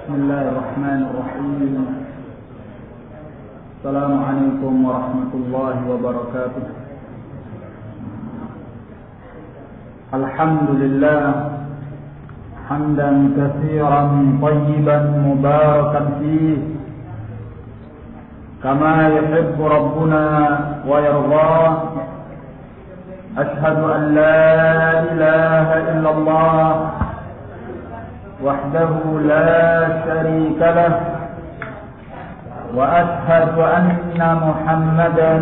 بسم الله الرحمن الرحيم. السلام عليكم ورحمة الله وبركاته. الحمد لله حمدا كثيرا طيبا مباركا فيه كما يحب ربنا ويرضاه. أشهد أن لا إله إلا الله وحده لا شريك له، وأشهد أن محمدا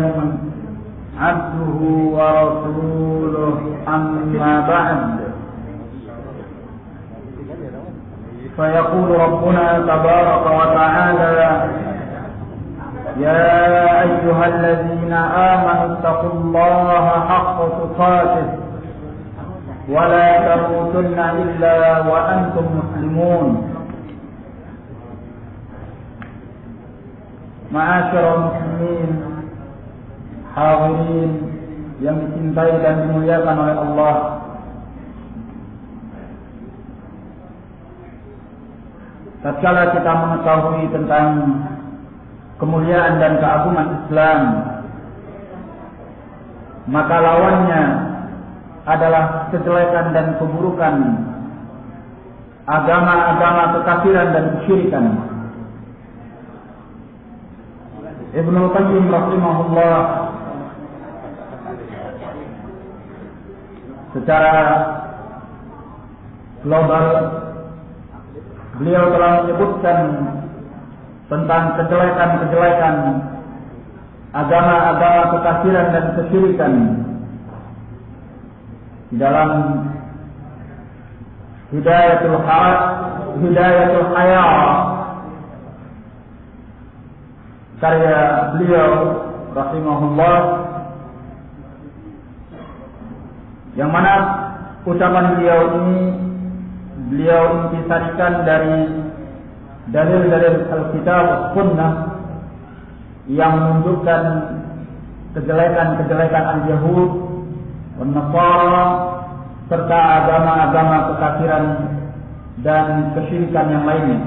عبده ورسوله. أما بعد، فيقول ربنا تبارك وتعالى: يا أيها الذين آمنوا اتقوا الله حق تقاته ولا تموتن إلا وأنتم مسلمون. Ma'asyiral muslimin, hadirin yang dicintai dan dimuliakan oleh Allah, tatkala kita mengetahui tentang kemuliaan dan keagungan Islam, maka lawannya adalah kejelekan dan keburukan agama-agama kekafiran dan kesyirikan. Ibnu Qayyim rahimahullah secara global beliau telah menyebutkan tentang kejelekan-kejelekan agama-agama kekafiran dan kesyirikan di dalam Hidayatul Haya karya beliau rahimahullah, yang mana ucapan beliau ini beliau intisarikan dari dalil-dalil Alkitab Sunnah yang menunjukkan kejelekan-kejelekan al-Yahud dan Nasara serta agama-agama kekafiran dan kesyirikan yang lainnya.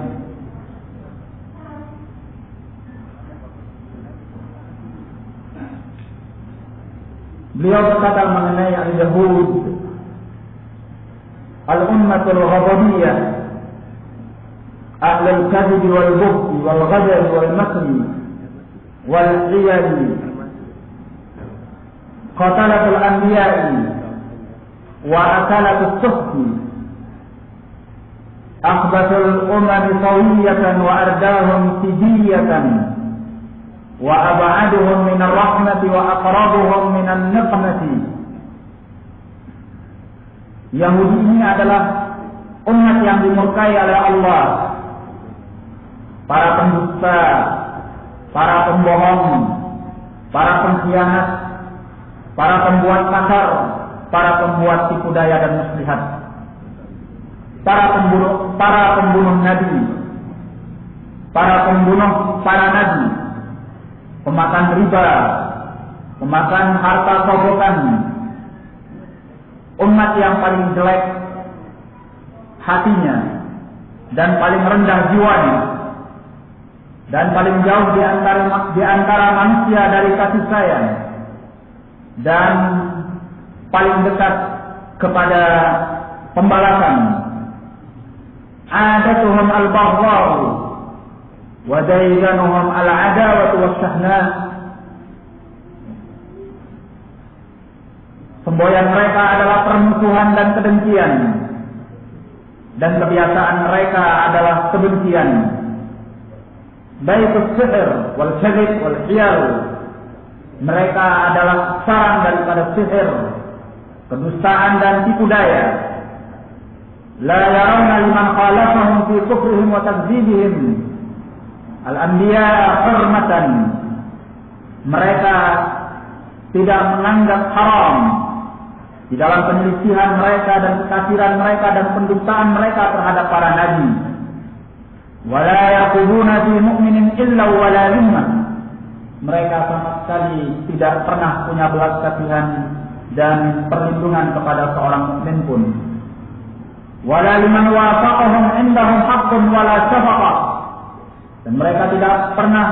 Beliau berkata mengenai al-Yahud, al-ummatul ghadabiyah, ahlul kadhib wal buhd wal ghadar wal makri wal hiyal, qatalatul anbiya'i wa akalatus suhti, akhbatul umami sawiyatan wa ardahum sijiyatan wa ab'aduhum minar rahmati wa aqrabuhum minan niqmati. Yahudi ini adalah umat yang dimurkai oleh Allah, para pendusta, para pembohong, para pengkhianat, para pembuat makar, para pembuat tipu daya dan muslihat, para pembunuh nabi, para pembunuh para nabi, pemakan riba, pemakan harta sogokan, umat yang paling jelek hatinya dan paling rendah jiwanya dan paling jauh di antara manusia dari kasih sayang dan paling dekat kepada pembalasan. Adatuhum al-baghdha'u wa dayyanuhum al-adawatu wasyahna. Semboyan mereka adalah permusuhan dan kedengkian, dan kebiasaan mereka adalah kebencian. Baitus sihr wal kadhib wal hiyal. Mereka adalah sarang daripada sihir, kedustaan dan tipu daya. La yarawna liman khalafahum fi kufrihim wa takdzibihim al-anbiya hurmatan. Mereka tidak menganggap haram di dalam penyelisihan mereka dan kekafiran mereka dan pendustaan mereka terhadap para nabi. Wala yaquluna fi mu'minin illa wala limman. Mereka sama sekali tidak pernah punya belas kasihan dan perlindungan kepada seorang mukmin pun. Wala liman wafaqahum indahum haqqun wala syafaqa. Dan mereka tidak pernah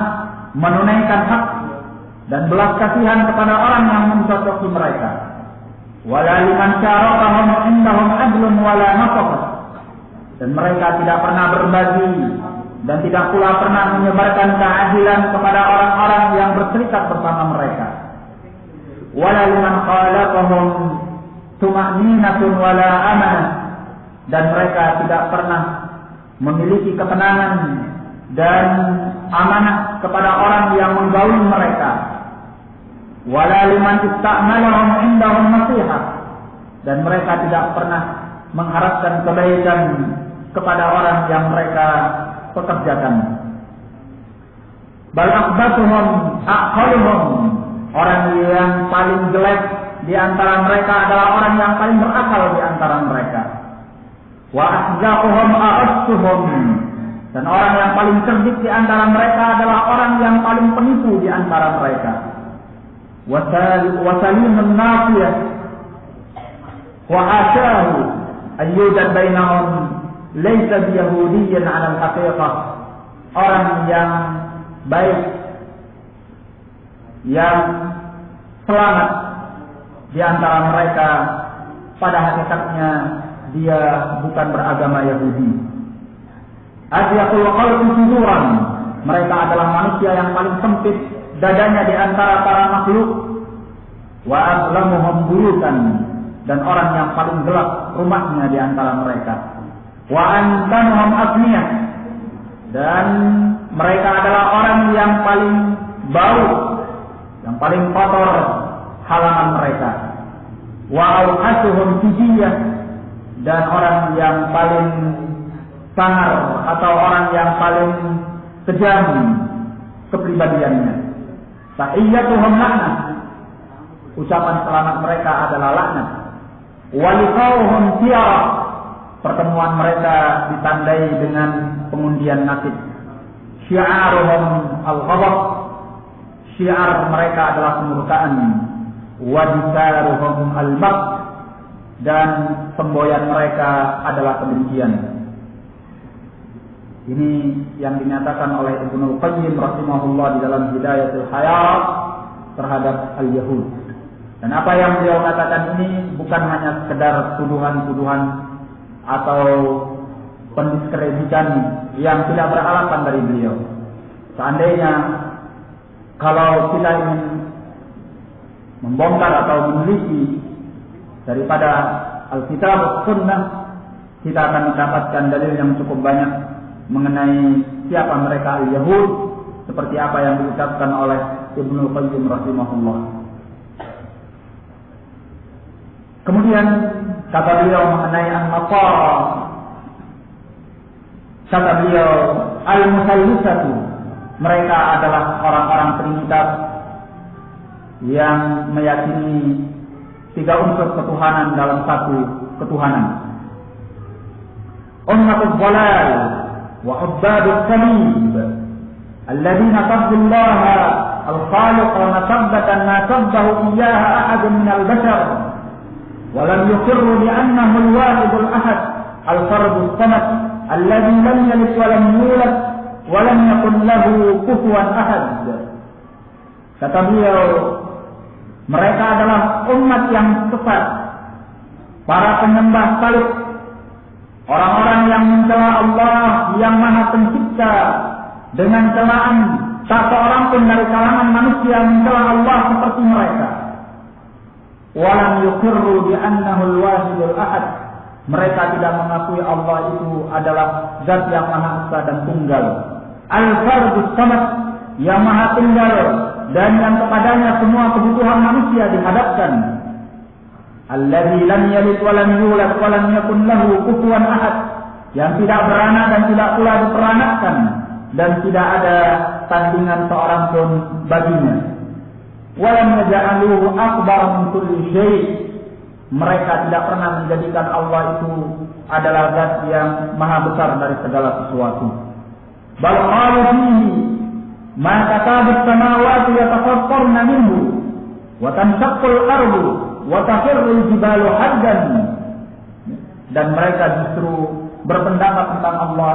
menunaikan hak dan belas kasihan kepada orang yang mencocoki mereka. Wala liman syarakahum indahum adlun wala nafaqah. Dan mereka tidak pernah berbagi dan tidak pula pernah menyebarkan keadilan kepada orang-orang yang berserikat bersama mereka. Wala liman khalaqahum tuma'ninatun wala amanah. Dan mereka tidak pernah memiliki ketenangan dan amanah kepada orang yang menggauli mereka. Wala liman ista'malahum indahum nasihah. Dan mereka tidak pernah mengharapkan kebaikan kepada orang yang mereka pekerjakan. Bal akhbatuhum aqhaluhum. Orang yang paling jelek di antara mereka adalah orang yang paling berakal di antara mereka. Wa ahzaquhum a'assuhum. Dan orang yang paling cerdik di antara mereka adalah orang yang paling penipu di antara mereka. Wasalimun nafiyah. Wa asyahu ayyudan bainahum laysa biyahudiyyan 'ala al-haqiqah. Orang yang baik, yang selamat di antara mereka, pada hakikatnya dia bukan beragama Yahudi. Asyaqul qalbi suduran. Mereka adalah manusia yang paling sempit dadanya di antara para makhluk. Wa azlamuhum buyutan. Dan orang yang paling gelap rumahnya di antara mereka. Wa antanuhum afniyah. Dan mereka adalah orang yang paling bau, yang paling kotor halaman mereka. Wa awhasuhum tijiyah. Dan orang yang paling sangar atau orang yang paling kejam kepribadiannya. Tahiyyatuhum laknah. Ucapan selamat mereka adalah laknat. Wa liqauhum tiara. Pertemuan mereka ditandai dengan pengundian nasib. Syi'aruhum al-ghadab. Syiar mereka adalah kemurkaan. Wa disaruhum al-maq. Dan semboyan mereka adalah kebencian. Ini yang dinyatakan oleh Ibnu Qayyim rahimahullah di dalam Hidayatul Hayat terhadap al-Yahud. Dan apa yang beliau katakan ini bukan hanya sekedar tuduhan-tuduhan atau pendiskreditasi yang tidak beralasan dari beliau. Seandainya kalau kita ingin membongkar atau meneliti daripada Alkitab Sunnah, kita akan mendapatkan dalil yang cukup banyak mengenai siapa mereka al-Yahud, seperti apa yang diucapkan oleh Ibnu Qayyim rahimahullah. Kemudian kata beliau mengenai an-Nasara, kata beliau al-Musallisatu, mereka adalah orang-orang Trinitas yang meyakini 3 unsur ketuhanan dalam satu ketuhanan. Ummatul dhalal wa ubbadus salib alladzina qabdullaha al-khaliq wa nasabbatan ma sabbahu iyyaha ahadun minal bashar wa lam yuqirru bi annahu al-wahidul ahad al-fardus samad alladzi lam yalid wa lam yulad wa lam yakul lahu kufuwan ahad. Kata beliau, mereka adalah umat yang sesat, para penyembah salib, orang-orang yang mencela Allah yang Maha Pencipta dengan celaan. Tak seorang pun dari kalangan manusia mencela Allah seperti mereka. Walam yuqirru bi annahu al-wahidul ahad. Mereka tidak mengakui Allah itu adalah zat yang Maha Esa dan Tunggal. Al-Fardus Samad, yang Maha Tunggal dan yang kepadanya semua kebutuhan manusia dihadapkan. Alladzi lam yalid wa lam yulad wa lam yakul lahu kufuwan ahad, yang tidak beranak dan tidak pula diperanakkan dan tidak ada tandingan seorang pun baginya. Wa lam yaj'aluhu akbar min kulli syai'. Mereka tidak pernah menjadikan Allah itu adalah zat yang maha besar dari segala sesuatu. Bal qalu fihi ma katabus samawati yatafattarna minhu wa tanshaqqul ardu wa takhirrul jibalu haddan. Dan mereka justru berpendapat tentang Allah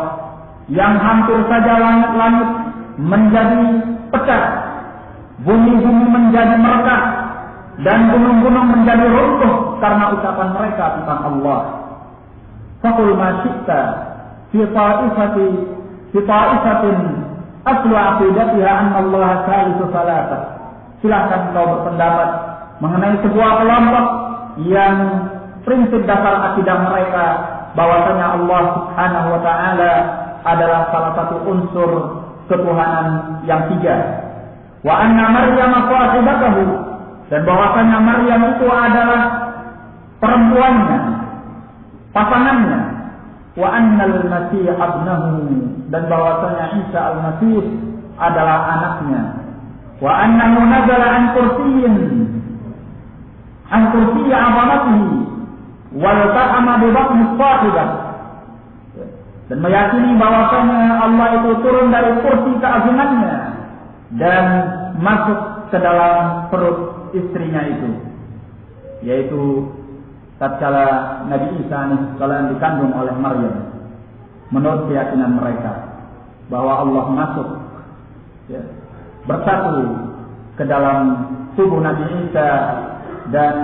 yang hampir saja langit-langit menjadi pecah, bumi-bumi menjadi merekat, dan gunung-gunung menjadi runtuh karena ucapan mereka tentang Allah. Faqul ma syi'ta fi ta'ifatin aslu aqidatiha anna Allah salisu salatah. Silahkan kau berpendapat mengenai sebuah kelompok yang prinsip dasar akidah mereka bahwasanya Allah Subhanahu wa taala adalah salah satu unsur ketuhanan yang tiga. Wa anna Maryam sahibatahu, dan bahwasanya Maryam itu adalah perempuannya, pasangannya. Wa annal Masih ibnahu, dan bahwasanya Isa al-Masih adalah anaknya. Wa annahu nazala an kursiyyin azamatihi wal ta'ama bi batni sahibah, dan meyakini bahwasanya Allah itu turun dari kursi keagungannya dan masuk ke dalam perut istrinya itu, yaitu tatkala Nabi Isa alaihissalam dikandung oleh Maryam. Menurut keyakinan mereka bahwa Allah masuk, bersatu ke dalam tubuh Nabi Isa, dan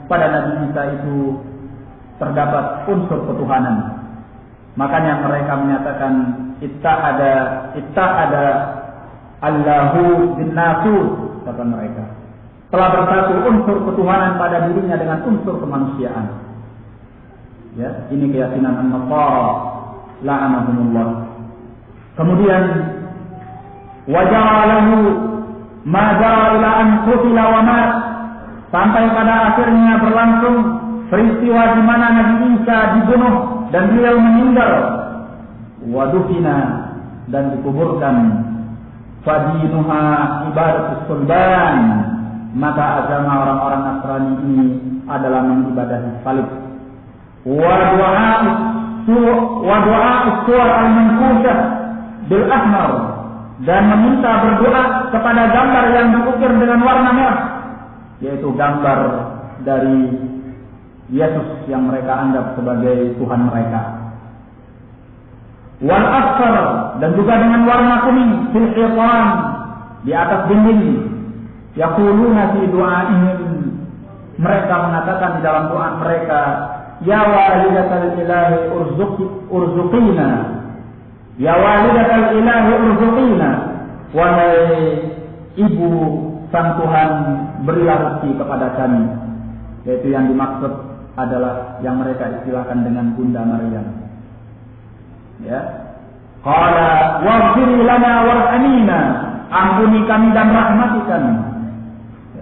pada Nabi Isa itu terdapat unsur ketuhanan. Makanya mereka menyatakan ittahada Allahu bin nasur, kata mereka. Telah bersatu unsur ketuhanan pada dirinya dengan unsur kemanusiaan. Ya, ini keyakinan an-Nasara la'anahumullah. Kemudian wajara lahu ma jara ila an qutila wa mat, sampai pada akhirnya berlangsung peristiwa di mana Nabi Isa dibunuh dan beliau meninggal, wadufina, dan dikuburkan. Fadinuha ibadatus sulban, maka agama orang-orang Nasrani ini adalah mengibadahi salib. Wa du'a suwar al-manfushah bil ahmar, dan meminta berdoa kepada gambar yang diukir dengan warna merah, yaitu gambar dari Yesus yang mereka anggap sebagai Tuhan mereka. Wal asfar, dan juga dengan warna kuning, fil hitan, di atas dinding. Yaquluna fi du'aihim, mereka mengatakan di dalam doa mereka, ya walidatal ilahi urzuqina, ya walidatal ilahi urzuqina, wahai ibu sang Tuhan, berilah rezeki kepada kami. Yaitu yang dimaksud adalah yang mereka istilahkan dengan Bunda Maryam. Ya, qala waghfir lana warhamina, ampuni kami dan rahmati kami.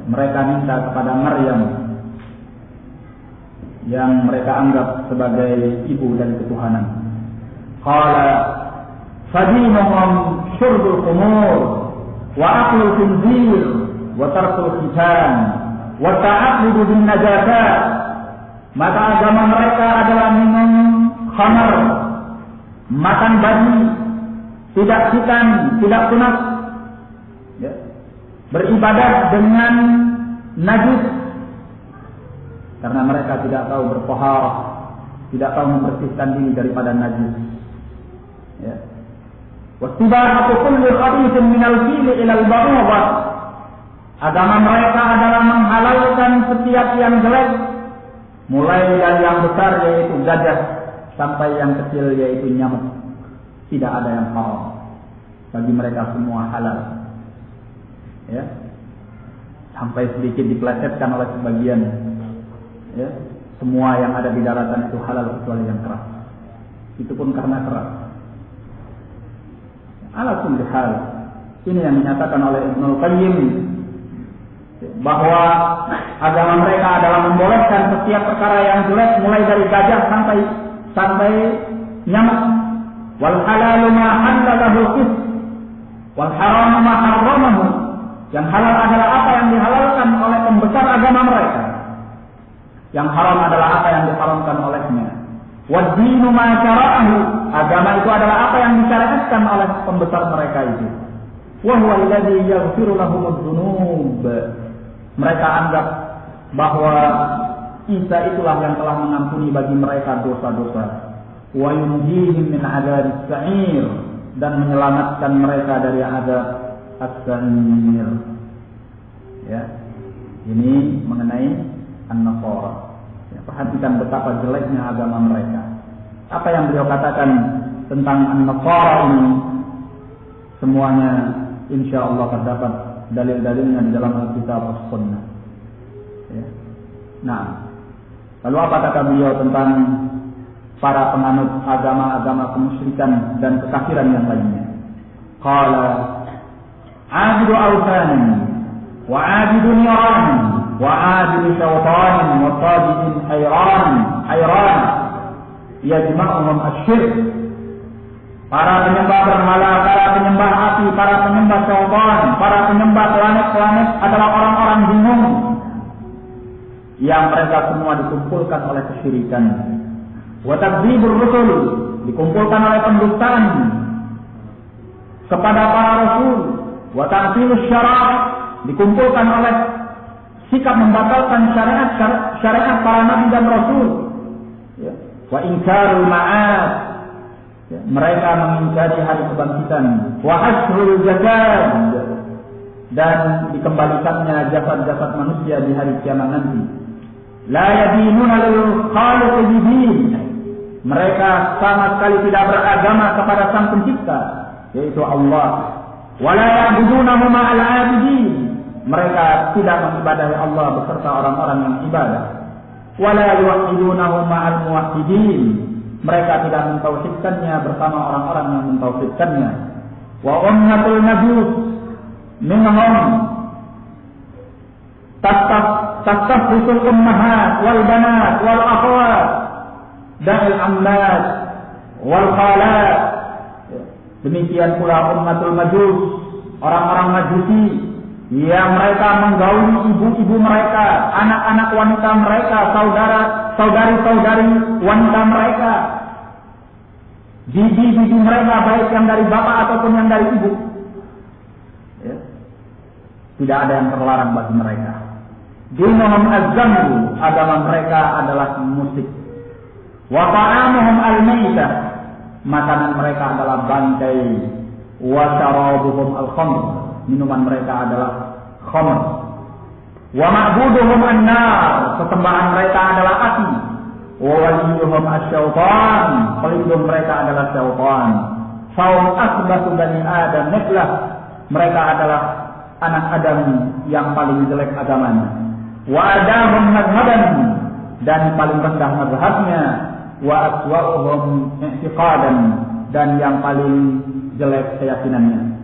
Mereka minta kepada Maryam yang mereka anggap sebagai ibu dari ketuhanan. Qala fadinuhum syurbul khumur wa aklul khinzir wa tarkul khitan wa ta'abbudu bin najasat, maka agama mereka adalah minum khamar, makan babi, tidak khitan, tidak sunat, ya, beribadah dengan najis, karena mereka tidak tahu bertaharah, tidak tahu membersihkan diri daripada najis. Ya. Wastibahatu kulli khabithin minal fili ilal ba'udah, agama mereka adalah menghalalkan setiap yang jelek, mulai dari yang besar yaitu gajah sampai yang kecil yaitu nyamuk. Tidak ada yang haram. Bagi mereka semua halal. Ya. Sampai sedikit dipelesetkan oleh sebagian. Ya. Semua yang ada di daratan itu halal kecuali yang keras. Itu pun karena keras. Ala kulli hal, ini yang dinyatakan oleh Ibnu Qayyim bahwa agama mereka adalah membolehkan setiap perkara yang jelek, mulai dari gajah sampai nyamuk. Wal halalu ma halalahu qis wal haramu ma harramahu, yang halal adalah apa yang dihalalkan oleh pembesar agama mereka, yang haram adalah apa yang diharamkan olehnya. Wad dinu ma syara'ahu, agama itu adalah apa yang disyariatkan oleh pembesar mereka itu. Wa huwa alladzi yaghfiru lahumudz dzunub, mereka anggap bahwa Isa itulah yang telah mengampuni bagi mereka dosa-dosa. wa yunjihim min adzabis sa'ir, dan menyelamatkan mereka dari azab as-sa'ir. Ya. Ini mengenai An-Nasara. Ya, perhatikan betapa jeleknya agama mereka. Apa yang beliau katakan tentang An-Nasara ini semuanya insyaallah terdapat dalil-dalilnya di dalam Alkitab dan Sunnah. Ya. Nah, lalu apa kata beliau tentang para penganut agama-agama kemusyrikan dan kekafiran yang lainnya? Qala abidu awthanin wa abidu niran wa abidu syaitan wa tajidin hayran yajma'uhum asyirk. Para penyembah berhala, para penyembah api, para penyembah syaitan, para penyembah planet-planet adalah orang-orang bingung yang mereka semua dikumpulkan oleh kesyirikan. Wa takdzibur rusul, dikumpulkan oleh pendustaan kepada para rasul. Wa ta'tilus syara', dikumpulkan oleh sikap membatalkan syariat para nabi dan rasul. Ya. Wa inkarul ma'ad, ya. Mereka mengingkari hari kebangkitan. Wa hasrul jasad, dan dikembalikannya jasad-jasad manusia di hari kiamat nanti. La yadinuna lil khaliq bidin, mereka sama sekali tidak beragama kepada Sang Pencipta, yaitu Allah. Wala ya'budunahu ma'al 'abidin, mereka tidak mengibadahi Allah beserta orang-orang yang ibadah. Wala yuwahhidunahu ma'al muwahhidin, mereka tidak mentauhidkannya bersama orang-orang yang mentauhidkannya. Wa ummatul majus minhum tastafrisul ummahat wal banat wal akhwat da'il ammat wal khalat. Demikian pula ummatul majus, orang-orang majusi yang mereka menggauli ibu-ibu mereka, anak-anak wanita mereka, saudari-saudari wanita mereka, bibi-bibi mereka, baik yang dari bapak ataupun yang dari ibu. Ya. Tidak ada yang terlarang bagi mereka. Dinuhum az-zambu, agama mereka adalah musik. Wa ta'amuhum al-maitah, makanan mereka adalah bangkai. Wa syarabuhum al-khamr, minuman mereka adalah khamr. Wa ma'buduhum an-nar, sesembahan mereka adalah api. Wa waliyuhum asy-syaitan, pelindung mereka adalah syaitan. Faum asbatu bani Adam mithlah, mereka adalah anak Adam yang paling jelek agamanya. Wa adahum mazhaban, dan paling rendah mazhabnya. Wa aswa'uhum i'tiqadan, dan yang paling jelek keyakinannya.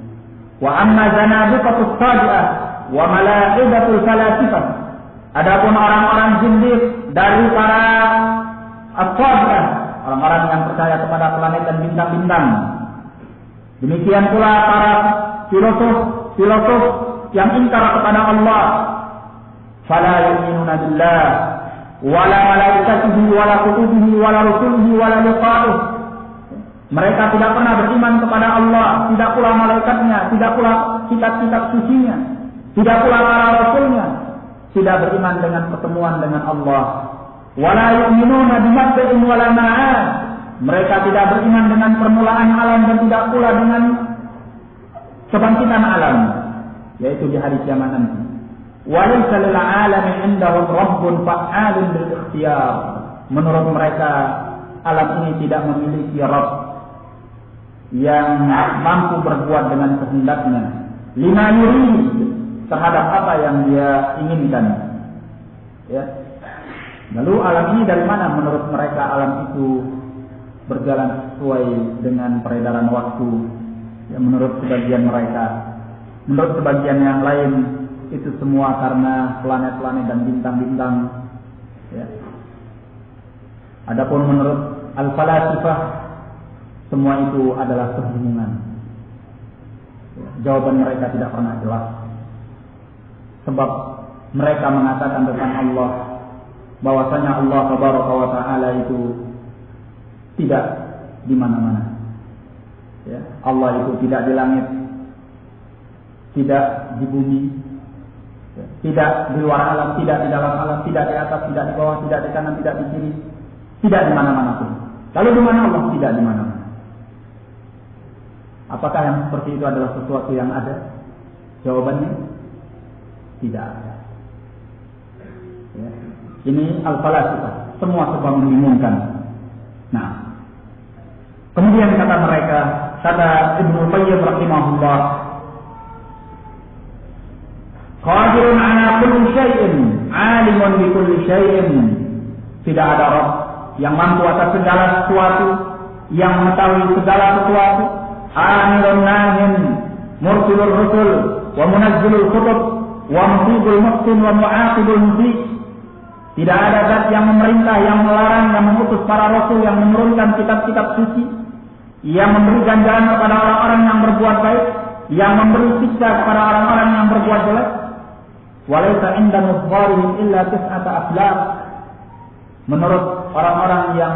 Wa amma zanadiqatus sabi'ah wa mala'idatul falasifah, adapun orang-orang zindiq dari para as-sabi'ah, orang-orang yang percaya kepada planet dan bintang-bintang, demikian pula para filosof yang ingkar kepada Allah, fala yu'minuna billah wala malaikatihi wala kutubihi wala rusulihi wala liqa'ih. Mereka tidak pernah beriman kepada Allah, tidak pula malaikatnya, tidak pula kitab-kitab sucinya, tidak pula para rasulnya, tidak beriman dengan pertemuan dengan Allah. Wala yu'minuna bimabda'in wala ma'ad, mereka tidak beriman dengan permulaan alam dan tidak pula dengan kebangkitan alam, yaitu di hari kiamat nanti. Walaysa lil 'alami 'indahum rabbun fa'alun bil ikhtiyar, menurut mereka alam ini tidak memiliki Rabb yang mampu berbuat dengan kehendaknya, lima yurid, terhadap apa yang dia inginkan. Ya. Lalu alam ini dari mana? Menurut mereka alam itu berjalan sesuai dengan peredaran waktu. Ya, menurut sebagian mereka. Menurut sebagian yang lain itu semua karena planet-planet dan bintang-bintang. Ya. Adapun menurut al-falasifah, semua itu adalah kebingungan. Jawaban mereka tidak pernah jelas. Sebab mereka mengatakan tentang Allah bahwasanya Allah Tabaraka wa Ta'ala itu tidak di mana-mana. Ya, Allah itu tidak di langit, tidak di bumi, ya, tidak di luar alam, tidak di dalam alam, tidak di atas, tidak di bawah, tidak di kanan, tidak di kiri, tidak di mana-mana pun. Lalu di mana Allah? Tidak di mana-mana. Apakah yang seperti itu adalah sesuatu yang ada? Jawabannya tidak ada. Ya. Ini al-falasifah, semua serba membingungkan. Nah, kemudian kata mereka, kata Ibnu Qayyim rahimahullah, qadirun ala kulli syai'in, alimun bi kulli syai'in. Tidak ada Rabb yang mampu atas segala sesuatu, yang mengetahui segala sesuatu. Amirun nahin, mursilur rusul, wa munazzilul kutub, wa muhibul muhsin, wa mu'aqibul musyi'. Tidak ada zat yang memerintah, yang melarang, yang mengutus para rasul, yang menurunkan kitab-kitab suci, yang memberi ganjaran kepada orang-orang yang berbuat baik, yang memberi siksa kepada orang-orang yang berbuat jelek. Walaysa inda mudharihim illa tis'ata aflaq. Menurut orang-orang yang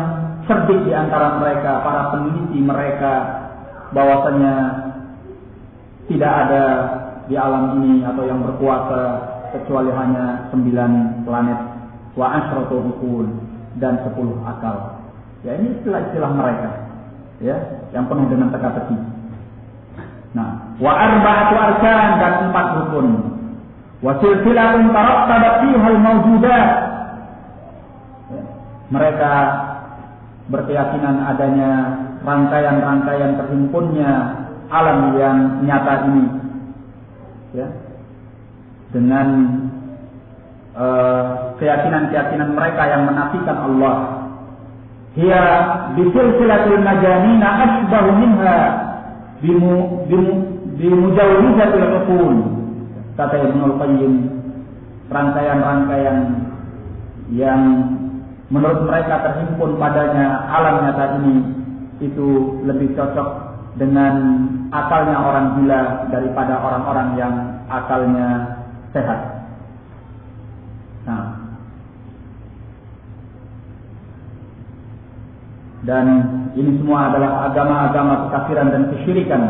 cerdik di antara mereka, para peneliti mereka, bahwasanya tidak ada di alam ini atau yang berkuasa kecuali hanya 9 planet, wa asyratu uqul, dan 10 akal. Ya, ini istilah-istilah mereka, ya, yang penuh dengan teka-teki. Nah, wa arba'atu arkan, dan 4 rukun. Wa silsilatun tarattabat fiha al-mawjudat. Mereka berkeyakinan adanya rangkaian-rangkaian terhimpunnya alam yang nyata ini, ya, dengan keyakinan-keyakinan mereka yang menafikan Allah. Hiya bisilsilatil majanina asbahu minha bimujawwizatil uqul. Kata Ibnu Qayyim, rangkaian-rangkaian yang menurut mereka terhimpun padanya alam nyata ini itu lebih cocok dengan akalnya orang gila daripada orang-orang yang akalnya sehat. Nah, dan ini semua adalah agama-agama kekafiran dan kesyirikan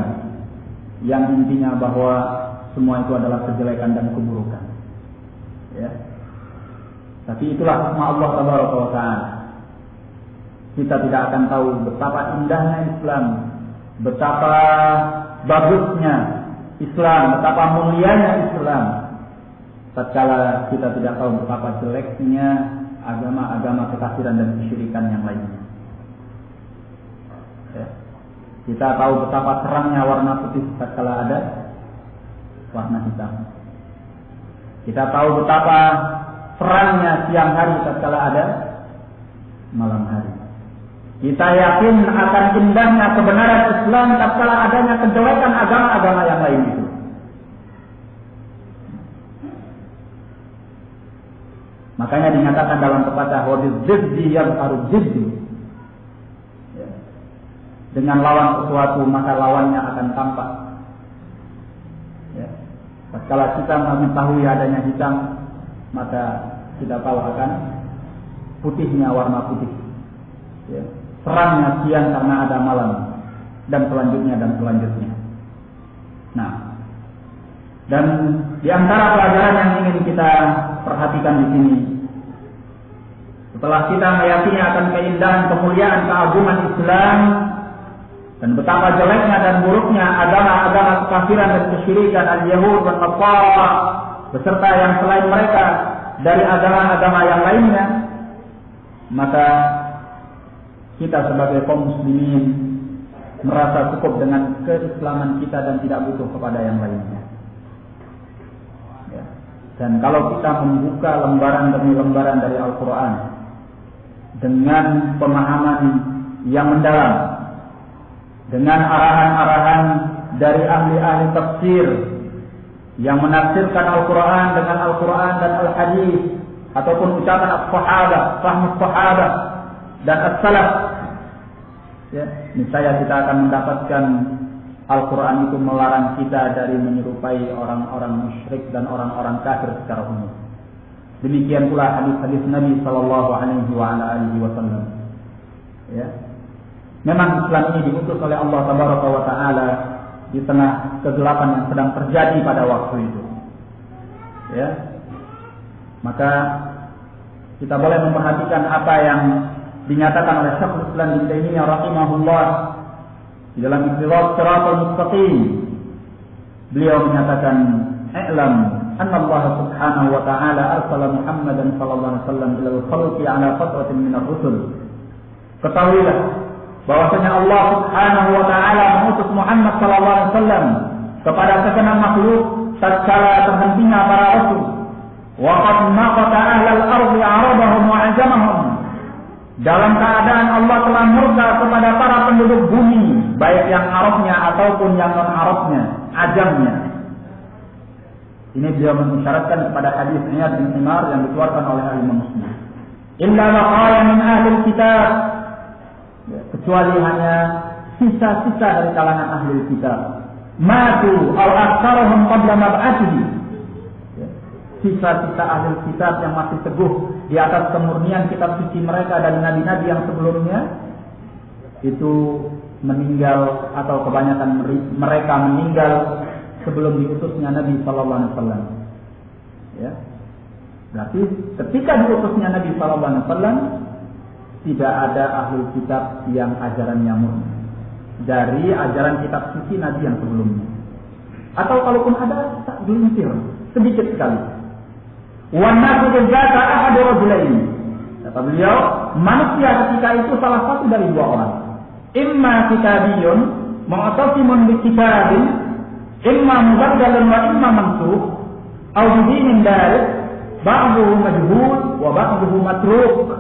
yang intinya bahwa semua itu adalah kejelekan dan keburukan. Ya. Tapi itulah hikmah Allah Tabaraka wa Ta'ala. Kita tidak akan tahu betapa indahnya Islam, betapa bagusnya Islam, betapa mulianya Islam, tatkala kita tidak tahu betapa jeleknya agama-agama kekafiran dan kesyirikan yang lainnya. Ya. Kita tahu betapa terangnya warna putih tatkala ada warna hitam. Kita tahu betapa terangnya siang hari tatkala ada malam hari. Kita yakin akan indahnya kebenaran Islam tatkala adanya kejelekan agama-agama yang lain itu. Makanya dinyatakan dalam pepatah wadid ziddi yang harus ziddi. Dengan lawan sesuatu maka lawannya akan tampak. Ya. Tatkala kita mengetahui adanya hitam, maka kita tahu akan putihnya warna putih. Ya. Terangnya siang karena ada malam, dan selanjutnya. Nah, dan di antara pelajaran yang ingin kita perhatikan di sini, setelah kita meyakini akan keindahan, kemuliaan, keagungan Islam, dan betapa jeleknya dan buruknya agama-agama kekafiran dan kesyirikan al-Yahud dan Nasara beserta yang selain mereka dari agama-agama yang lainnya, maka kita sebagai kaum muslimin merasa cukup dengan keislaman kita dan tidak butuh kepada yang lainnya. Ya. Dan kalau kita membuka lembaran demi lembaran dari Al-Quran dengan pemahaman yang mendalam, dengan arahan-arahan dari ahli-ahli tafsir yang menafsirkan Al-Quran dengan Al-Quran dan Al-Hadis, ataupun ucapan as-sahabah, fahmus sahabah dan as-salaf, ya, niscaya kita akan mendapatkan Al-Quran itu melarang kita dari menyerupai orang-orang musyrik dan orang-orang kafir secara umum. Demikian pula hadis-hadis Nabi Sallallahu Alaihi Wasallam. Ya. Memang Islam ini diutus oleh Allah Tabaraka wa Ta'ala di tengah kegelapan yang sedang terjadi pada waktu itu. Ya. Maka kita boleh memperhatikan apa yang dinyatakan oleh Syekhul Islam Ibnu Taimiyah rahimahullah di dalam Iqtidas Shiratal Mustaqim. Beliau menyatakan, "I'lam anna Allah subhanahu wa ta'ala arsala Muhammadan sallallahu alaihi wasallam ila al-khalqi ala fatratin min ar-rusul." Ketahuilah bahwasanya Allah subhanahu wa ta'ala mengutus Muhammad sallallahu alaihi wasallam kepada segenap makhluk tatkala terhentinya para rasul. Wa qad naqata ahlal ardi 'arabahum wa 'ajamahum. Dalam keadaan Allah telah murka kepada para penduduk bumi, baik yang Arabnya ataupun yang non-Arabnya, ajamnya. Ini beliau mengisyaratkan kepada hadis Iyad bin Himar yang dikeluarkan oleh Imam Muslim. Illa baqaya min ahli kitab, kecuali hanya sisa-sisa dari kalangan ahli kitab. Matu aw aktsaruhum qabla mab'atihi. Sisa-sisa ahli kitab yang masih teguh di atas kemurnian kitab suci mereka dan nabi-nabi yang sebelumnya itu meninggal, atau kebanyakan mereka meninggal sebelum diutusnya Nabi sallallahu alaihi wasallam. Ya. Berarti ketika diutusnya Nabi sallallahu alaihi wasallam tidak ada ahli kitab yang ajarannya murni dari ajaran kitab suci Nabi yang sebelumnya. Atau kalaupun ada, tak gelintir, sedikit sekali. Wan nasu dzaka ahadu rajulain. Kata beliau, manusia ketika itu salah satu dari dua orang. Imma kitabiyun mu'tasimun bi kitabin, imma mubaddalun wa imma mansukh, aw bidinin darik, ba'dhuhu majhul wa ba'dhuhu matruk.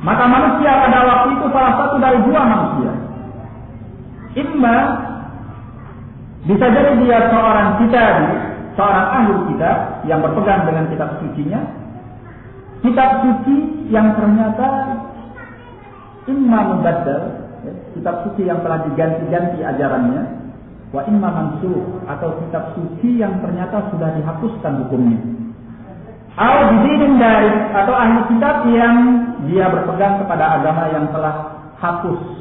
Maka manusia pada waktu itu salah satu dari dua manusia. Imma bisa jadi dia seorang kitabi, seorang ahli kitab yang berpegang dengan kitab sucinya, kitab suci yang ternyata imma mubaddal, kitab suci yang telah diganti-ganti ajarannya, wa imma mansukh, atau kitab suci yang ternyata sudah dihapuskan hukumnya. Au bidinin dari, atau ahli kitab yang dia berpegang kepada agama yang telah hapus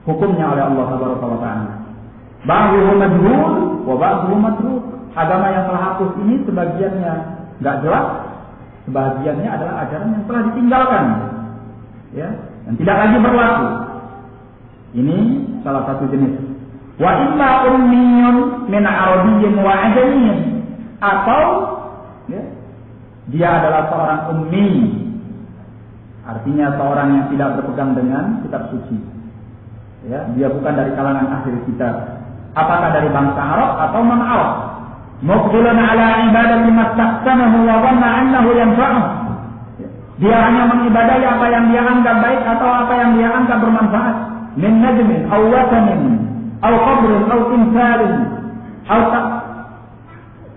hukumnya oleh Allah Subhanahu wa taala. Ba'dhuhu majhul wa ba'dhuhu matruk. Agama yang telah hapus ini sebagiannya enggak jelas, sebagiannya adalah ajaran yang telah ditinggalkan, ya, dan tidak lagi berlaku. Ini salah satu jenis. Wa imma ummiyun min arabiyyin wa ajamiyyin, atau ya, dia adalah seorang ummi, artinya seorang yang tidak berpegang dengan kitab suci. Ya, dia bukan dari kalangan ahli kitab. Apakah dari bangsa Arab atau non-Arab? Muqbilan ala ibadati mastaqsamahu wa dhanna annahu yanfa'uh. Dia hanya mengibadahi apa yang dia anggap baik atau apa yang dia anggap bermanfaat. Min najmin aw watanin aw qabrin aw timsalin aw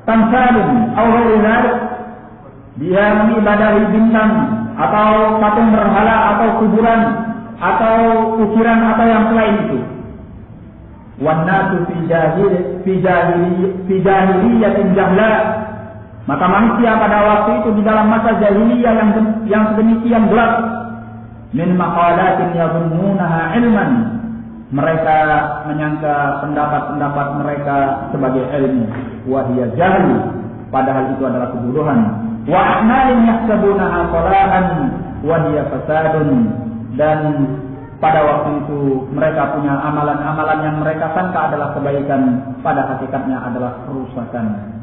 tamsalin aw ghairi dzalik. Dia mengibadahi bintang atau patung berhala atau kuburan atau ukiran atau yang selain itu. Wan nasu fi jahiliyatin jahla. Maka manusia pada waktu itu di dalam masa jahiliyah yang sedemikian gelap, min maqalatin yadhunnunaha ilman, mereka menyangka pendapat-pendapat mereka sebagai ilmu, wa hiya jahl, padahal itu adalah kebodohan. Wa a'malin yahsabunaha salahan wa hiya fasadun, dan pada waktu itu mereka punya amalan-amalan yang mereka sangka adalah kebaikan, pada hakikatnya adalah kerusakan.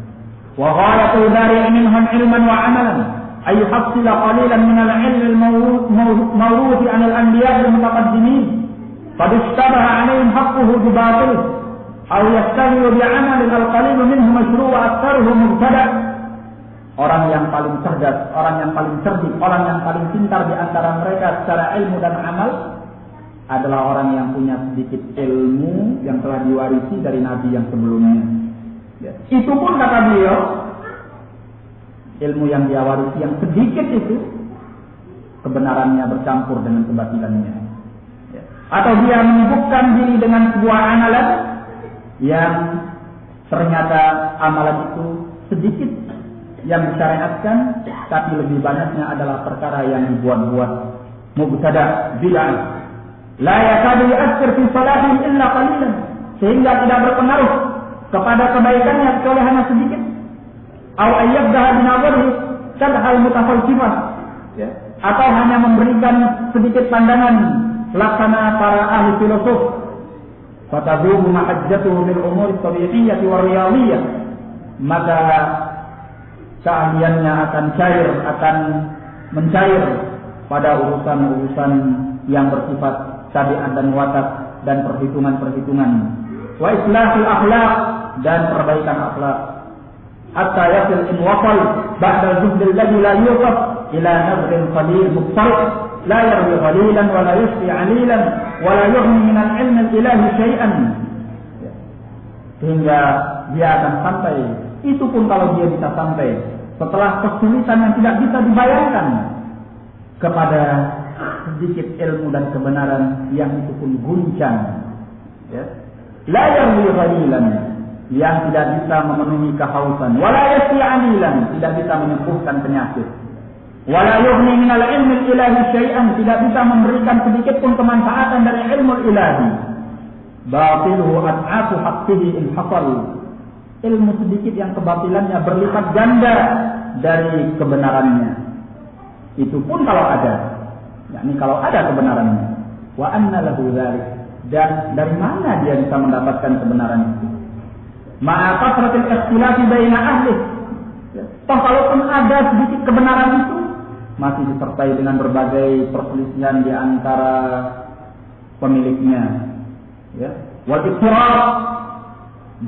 Wa ghayatul bari'i minhum ilman wa amalan ay yuhassila qalilan min al-'ilm al-mawruth 'an al-anbiya' al-mutaqaddimin qad ishtabaha 'alayhim haqquhu bi batil aw yastahilu bi 'amal al-qalil minhum mashru' wa aktharuhu mubtada'. Orang yang paling cerdas, orang yang paling cerdik, orang yang paling pintar di antara mereka secara ilmu dan amal adalah orang yang punya sedikit ilmu yang telah diwarisi dari Nabi yang sebelumnya. Ya. Itu pun kata beliau, ilmu yang dia warisi yang sedikit itu kebenarannya bercampur dengan kebatilannya. Ya. Atau dia menyibukkan diri dengan sebuah amalan yang ternyata amalan itu sedikit yang disyariatkan, tapi lebih banyaknya adalah perkara yang dibuat-buat, mubtada' bid'ah. La yakadu yu'athir fi salatihi illa qalilan, sehingga tidak berpengaruh kepada kebaikannya kecuali hanya sedikit. Aw ayyabdaha binadharihi kadhal mutafalsifah, ya, atau hanya memberikan sedikit pandangan laksana para ahli filosof. Fatadumu mahajjatuhu bil umur tabi'iyyah wa riyadhiyah, maka keahliannya akan mencair pada urusan-urusan yang bersifat tabiat dan watak dan perhitungan-perhitungan. Wa islahil akhlaq, dan perbaikan akhlak. Hatta yasil in wafal ba'da zuhdil ladhi la yuqaf ila nazrin qalil mubsal la yarwi qalilan wa la yashfi 'alilan wa la yughni min al-'ilm al-ilahi syai'an. Sehingga dia akan sampai, itu pun kalau dia bisa sampai setelah kesulitan yang tidak bisa dibayangkan, kepada sedikit ilmu dan kebenaran yang itu pun guncang, ya. La yarwi qalilan, yang tidak bisa memenuhi kehausan, wala yashfi 'alilan, tidak bisa menyembuhkan penyakit, wala yughni minal ilmi ilahi syai'an, tidak bisa memberikan sedikit pun kemanfaatan dari ilmu ilahi. Batiluhu ad'afu haqqihi in hasal, ilmu sedikit yang kebatilannya berlipat ganda dari kebenarannya. Itu pun kalau ada, yakni kalau ada kebenarannya. Wa anna lahu dzalik, dan dari mana dia bisa mendapatkan kebenaran itu? Ma'a kasratil ikhtilafi baina ahli. Toh kalaupun ada sedikit kebenaran itu, masih disertai dengan berbagai perselisihan di antara pemiliknya. Ya. Wal ittirab,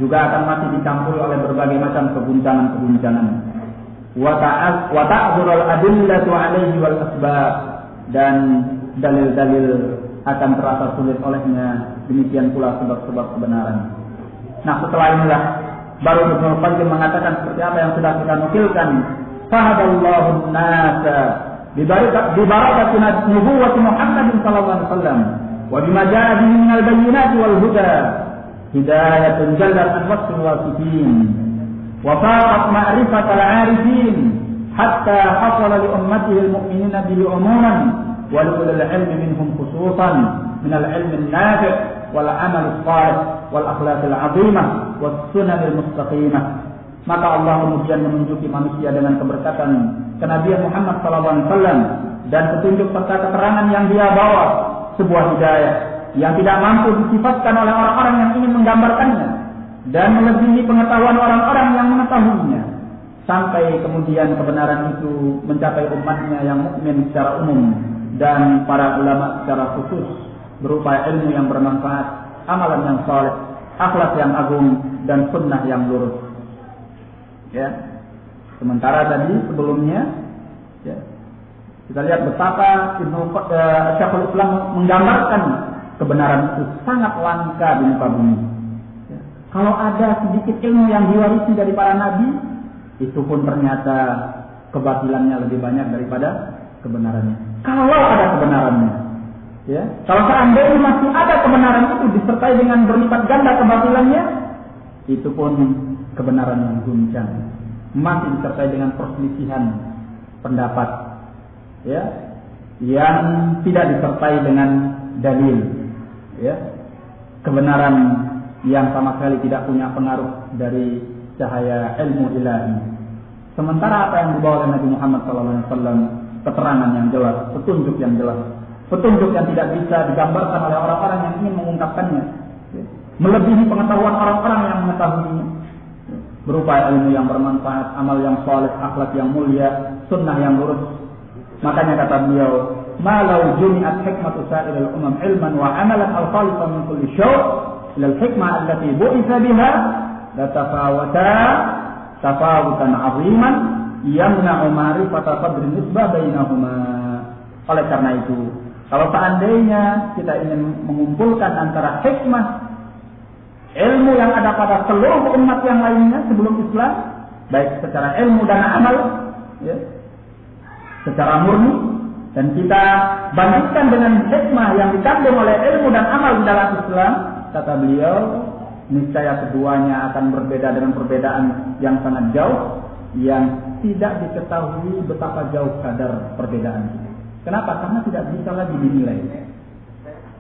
juga akan masih dicampuri oleh berbagai macam keguncangan-keguncangan. Wa ta'dzurul adillatu 'alaihi wal asbab, dan dalil-dalil akan terasa sulit olehnya, demikian pula sebab-sebab kebenaran. Nah, setelah inilah baru Ibnu Qayyim mengatakan seperti apa yang sudah kita nukilkan. Fahadallahu an-nasa bi barakati nubuwwati Muhammadin sallallahu alaihi wasallam wa bima jaa bihi minal bayyinati wal huda hidayatun jallat an wasfil wasifin wa faqat ma'rifatal 'arifin hatta hasala li ummatihi al-mu'minina bihi umuman wa li ulil 'ilmi minhum khususan min al-'ilmi an-nafi' wal 'amal as-salih wal akhlaqil 'azimah was sunanil mustaqimah. Maka Allah kemudian menunjuki manusia dengan keberkatan kenabian Muhammad SAW dan petunjuk serta keterangan yang dia bawa, sebuah hidayah yang tidak mampu disifatkan oleh orang-orang yang ingin menggambarkannya dan melebihi pengetahuan orang-orang yang mengetahuinya, sampai kemudian kebenaran itu mencapai umatnya yang mukmin secara umum dan para ulama secara khusus, berupa ilmu yang bermanfaat, amalan yang saleh, akhlak yang agung, dan sunnah yang lurus. Ya, sementara tadi sebelumnya, ya, kita lihat betapa Syekhul Islam menggambarkan kebenaran itu sangat langka di muka bumi. Ya. Kalau ada sedikit ilmu yang diwarisi dari para nabi, itu pun ternyata kebatilannya lebih banyak daripada kebenarannya. Kalau ada kebenarannya, ya, kalau seandainya masih ada kebenaran itu disertai dengan berlipat ganda kebatilannya, itu pun kebenaran yang guncang, masih disertai dengan perselisihan pendapat, ya, yang tidak disertai dengan dalil, ya, kebenaran yang sama sekali tidak punya pengaruh dari cahaya ilmu ilahi. Sementara apa yang dibawa oleh Nabi Muhammad SAW, keterangan yang jelas, petunjuk yang jelas, petunjuk yang tidak bisa digambarkan oleh orang-orang yang ingin mengungkapkannya, ya, melebihi pengetahuan orang-orang yang mengetahuinya, berupa ilmu yang bermanfaat, amal yang saleh, akhlak yang mulia, sunnah yang lurus. Makanya kata beliau, "Malau jumi'at hikmatu sa'iril umam ilman wa amalan al-khalisan min kulli syaw' ila al-hikmah allati bu'itha biha la tafawata tafawutan 'aziman yamna'u ma'rifata qadri nisbah bainahuma." Oleh karena itu, kalau seandainya kita ingin mengumpulkan antara hikmah ilmu yang ada pada seluruh umat yang lainnya sebelum Islam, baik secara ilmu dan amal, ya, secara murni, dan kita bandingkan dengan hikmah yang dikandung oleh ilmu dan amal di dalam Islam, kata beliau, niscaya keduanya akan berbeda dengan perbedaan yang sangat jauh, yang tidak diketahui betapa jauh kadar perbedaan itu. Kenapa? Karena tidak bisa lagi dinilai,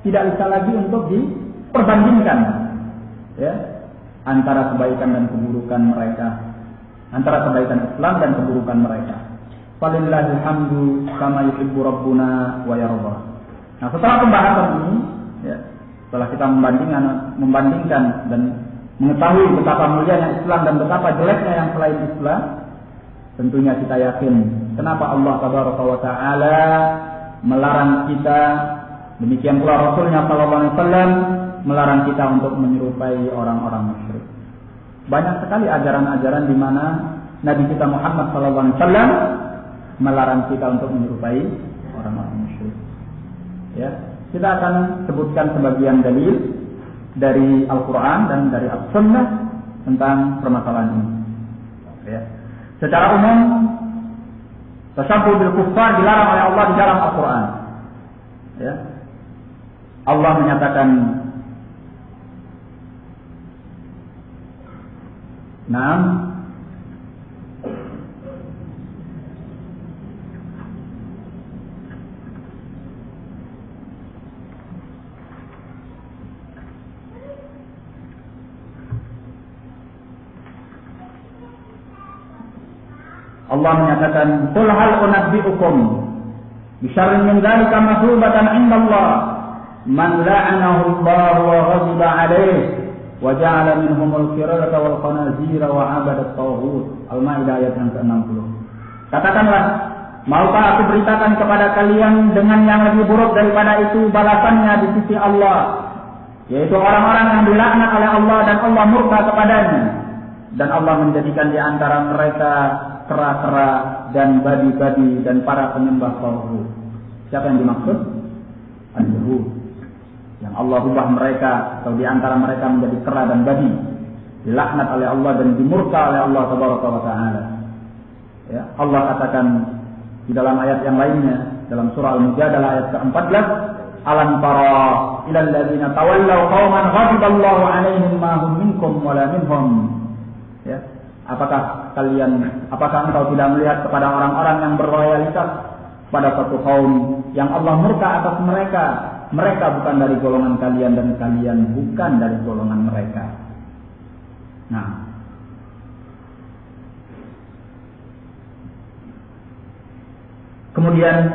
tidak bisa lagi untuk diperbandingkan, ya, antara kebaikan dan keburukan mereka, antara kebaikan Islam dan keburukan mereka. Falillahil hamdu kama yuhibbu rabbuna wa yarda. Nah, setelah pembahasan ini, ya, setelah kita membandingkan dan mengetahui betapa mulianya Islam dan betapa jeleknya yang selain Islam, tentunya kita yakin kenapa Allah Tabaraka wa Ta'ala melarang kita, demikian pula Rasulnya sallallahu alaihi wasallam melarang kita untuk menyerupai orang-orang musyrik. Banyak sekali ajaran-ajaran di mana Nabi kita Muhammad sallallahu alaihi wasallam melarang kita untuk menyerupai orang-orang musyrik. Ya, kita akan sebutkan sebagian dalil dari Al-Quran dan dari As-Sunnah tentang permasalahan ini. Ya. Secara umum, tasyabbuh bil kuffar dilarang oleh Allah di dalam Al-Quran. Ya. Allah menyatakan, Naam, Allah menyatakan, "Qul hal unabbi'ukum bi syarrin min dzalika masubatan 'indallah man la'anahu Allah wa ghadiba 'alaihi wa ja'ala minhumul qiradata wal khanazira wa 'abada at-taghut." Al-Maidah ayat yang ke-60. Katakanlah, maukah aku beritakan kepada kalian dengan yang lebih buruk daripada itu balasannya di sisi Allah, yaitu orang-orang yang dilaknat oleh Allah dan Allah murka kepadanya, dan Allah menjadikan di antara mereka kera-kera dan babi-babi dan para penyembah tauhid. Siapa yang dimaksud? Al-Yahud. Yang Allah ubah mereka atau di antara mereka menjadi kera dan babi, dilaknat oleh Allah dan dimurka oleh Allah Tabaraka wa Ta'ala. Ya, Allah katakan di dalam ayat yang lainnya, dalam surah Al-Mujadalah ayat ke-14, "Alam tara ilal ladzina tawallaw qauman ghadiballahu 'alaihim ma hum minkum wa la minhum." Ya. Apakah engkau tidak melihat kepada orang-orang yang berloyalitas pada satu kaum yang Allah murka atas mereka? Mereka bukan dari golongan kalian dan kalian bukan dari golongan mereka. Nah, kemudian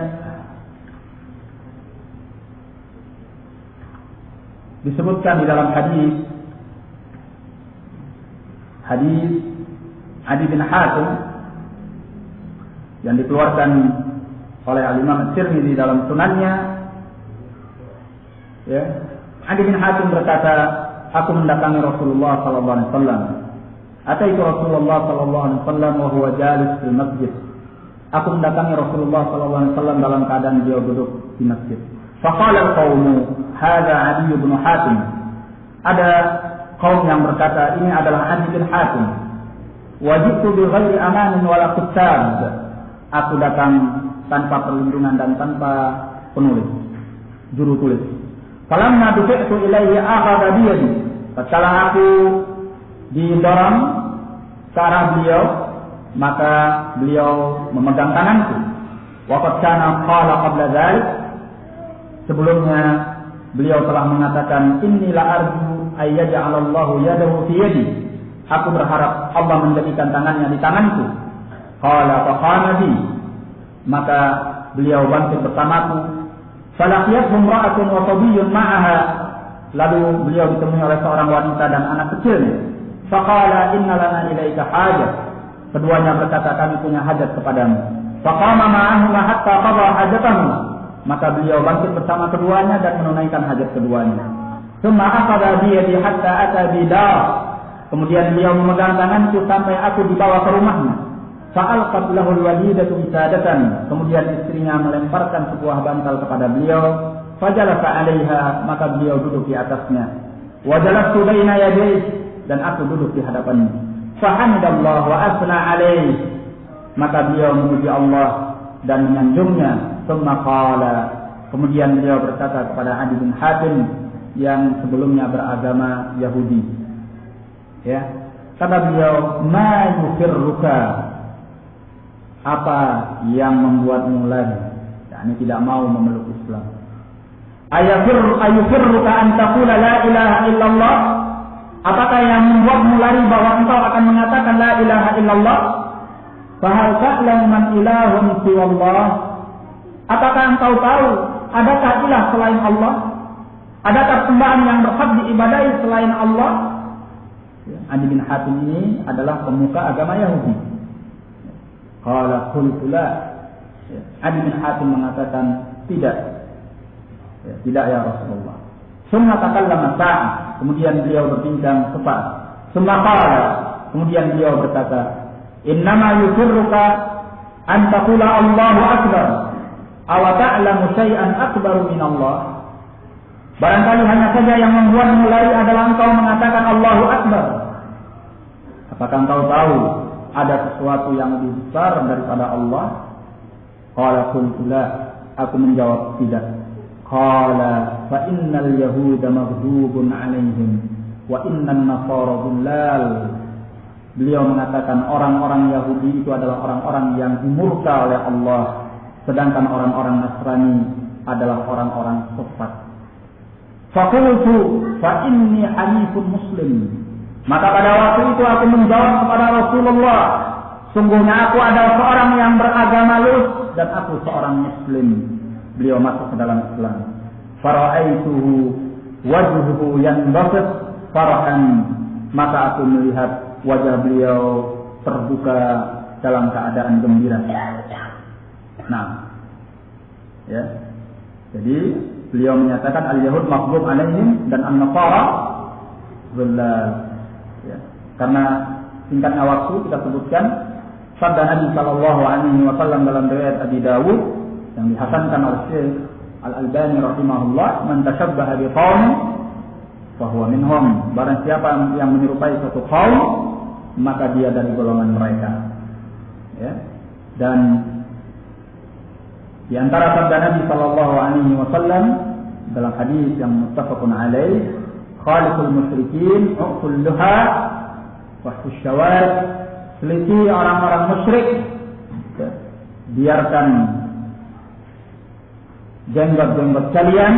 disebutkan di dalam hadis Adi bin Hatim yang dikeluarkan oleh Al-Imam At-Tirmidzi dalam sunannya, ya, Adi bin Hatim berkata, aku mendatangi Rasulullah sallallahu alaihi wasallam. Ataitu Rasulullah sallallahu alaihi wasallam wa huwa jalis di masjid. Aku mendatangi Rasulullah sallallahu alaihi wasallam dalam keadaan dia duduk di masjid. Faqala al-qaumu hadza Adi bin Hatim. Ada kaum yang berkata, ini adalah Adi bin Hatim. Wajibtu bi ghairi amanin wala kitab. Aku datang tanpa perlindungan dan tanpa penulis, juru tulis. Falamma dufi'tu ilaihi akhadha bi yadi. Tatkala aku didorong ke arah beliau, maka beliau memegang tanganku. Wa qad kana qala qabla dzalik. Sebelumnya beliau telah mengatakan, inni la arju ay yaj'alallahu yadahu fi yadi. Aku berharap Allah menjadikan tangannya di tanganku. Qala fa qama bi. Maka beliau bangkit bersamaku. Falaqiyat imra'atun wa sabiyyun ma'aha. Lalu beliau ditemui oleh seorang wanita dan anak kecilnya. Faqala inna lana ilaika hajat. Keduanya berkata, kami punya hajat kepadamu. Faqama ma'ahuma hatta qada hajatahu. Maka beliau bangkit bersama keduanya dan menunaikan hajat keduanya. Tsumma aqada bi yadi hatta ata bi dar. Kemudian beliau memegang tanganku sampai aku dibawa ke rumahnya. Fa'alqat lahu al-walidatu wisadatan. Kemudian istrinya melemparkan sebuah bantal kepada beliau. Fajalasa 'alaiha, maka beliau duduk di atasnya. Wa jalastu baina yadayhi, dan aku duduk di hadapannya. Fahamidallah wa asna 'alaihi. Maka beliau memuji Allah dan menyanjungnya. Tsumma qala. Kemudian beliau berkata kepada Adi bin Hatim yang sebelumnya beragama Yahudi. Ya, kata beliau, ma yufirruka, apa yang membuatmu lari, yakni tidak mau memeluk Islam. Ayufirruka an taqula la ilaha illallah, apakah yang membuatmu lari bahwa engkau akan mengatakan la ilaha illallah? Fahal ta'lamu man ilahun siwallah? Apakah engkau tahu adakah ilah selain Allah? Adakah sembahan yang berhak diibadahi selain Allah? Adi bin Hatim ini adalah pemuka agama Yahudi. Qala qultu la. Adi bin Hatim mengatakan tidak. Tidak ya Rasulullah. Summa takallama sa'ah. Kemudian beliau berbincang sesaat. Summa qala. Kemudian beliau berkata, innama yusirruka an taqula Allahu akbar. Aw ta'lamu syai'an akbar min Allah. Barangkali hanya saja yang membuatmu lari adalah engkau mengatakan Allahu akbar. Apakah engkau tahu ada sesuatu yang lebih besar daripada Allah? Qala qultu la. Aku menjawab tidak. Qala fa innal yahuda maghdubun 'alaihim wa innan nasara dhullal. Beliau mengatakan orang-orang Yahudi itu adalah orang-orang yang dimurka oleh Allah, sedangkan orang-orang Nasrani adalah orang-orang sesat. Faqultu fa inni hanifun muslim. Maka pada waktu itu aku menjawab kepada Rasulullah, sungguhnya aku adalah seorang yang beragama lurus dan aku seorang muslim. Beliau masuk ke dalam Islam. Fara'aituhu wajhuhu yanbasit farahan. Maka aku melihat wajah beliau terbuka dalam keadaan gembira. Nah, ya. Jadi beliau menyatakan al-Yahud maghdub 'alaihim dan an-Nasara dhullal. Ya. Karena singkatnya waktu kita sebutkan sabda Nabi sallallahu alaihi wasallam dalam riwayat Abi Dawud yang dihasankan oleh Syekh Al-Albani rahimahullah, man tashabbaha bi qaumin fa huwa minhum. Barang siapa yang menyerupai suatu kaum, maka dia dari golongan mereka. Ya. Dan di antara sabda Nabi sallallahu alaihi wasallam dalam hadis yang muttafaqun alaih, khaliqul musyrikin uqul luha wa syawat. Seliti orang-orang musyrik, biarkan jenggot-jenggot kalian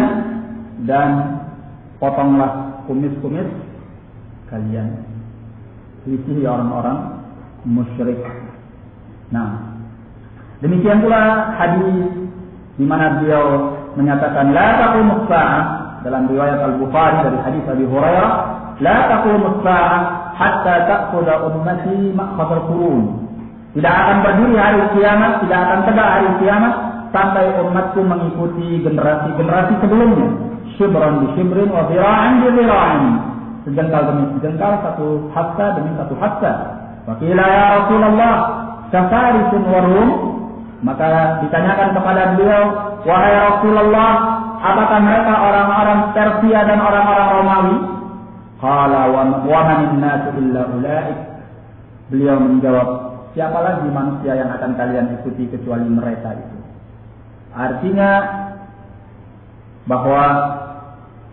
dan potonglah kumis-kumis kalian. Seliti orang-orang musyrik. Nah, demikian pula hadis di mana beliau menyatakan la taqumus sa'ah dalam riwayat Al-Bukhari dari hadis Abi Hurairah, la taqumus sa'ah hatta ta'khudha ummati ma'khadhal qurun. Tidak akan berdiri hari kiamat, tidak akan tegak hari kiamat sampai umatku mengikuti generasi-generasi sebelumnya. Shibran bi shibrin wa dhira'an bi dhira'in. Sejengkal demi sejengkal, satu hasta demi satu hasta. Wa qila ya Rasulullah, kafarisun wa rum. Maka ditanyakan kepada beliau, wahai Rasulullah, apakah mereka orang-orang Persia dan orang-orang Romawi? Qala wa man nasu illa ulaik. Beliau menjawab, siapa lagi manusia yang akan kalian ikuti kecuali mereka itu. Artinya bahwa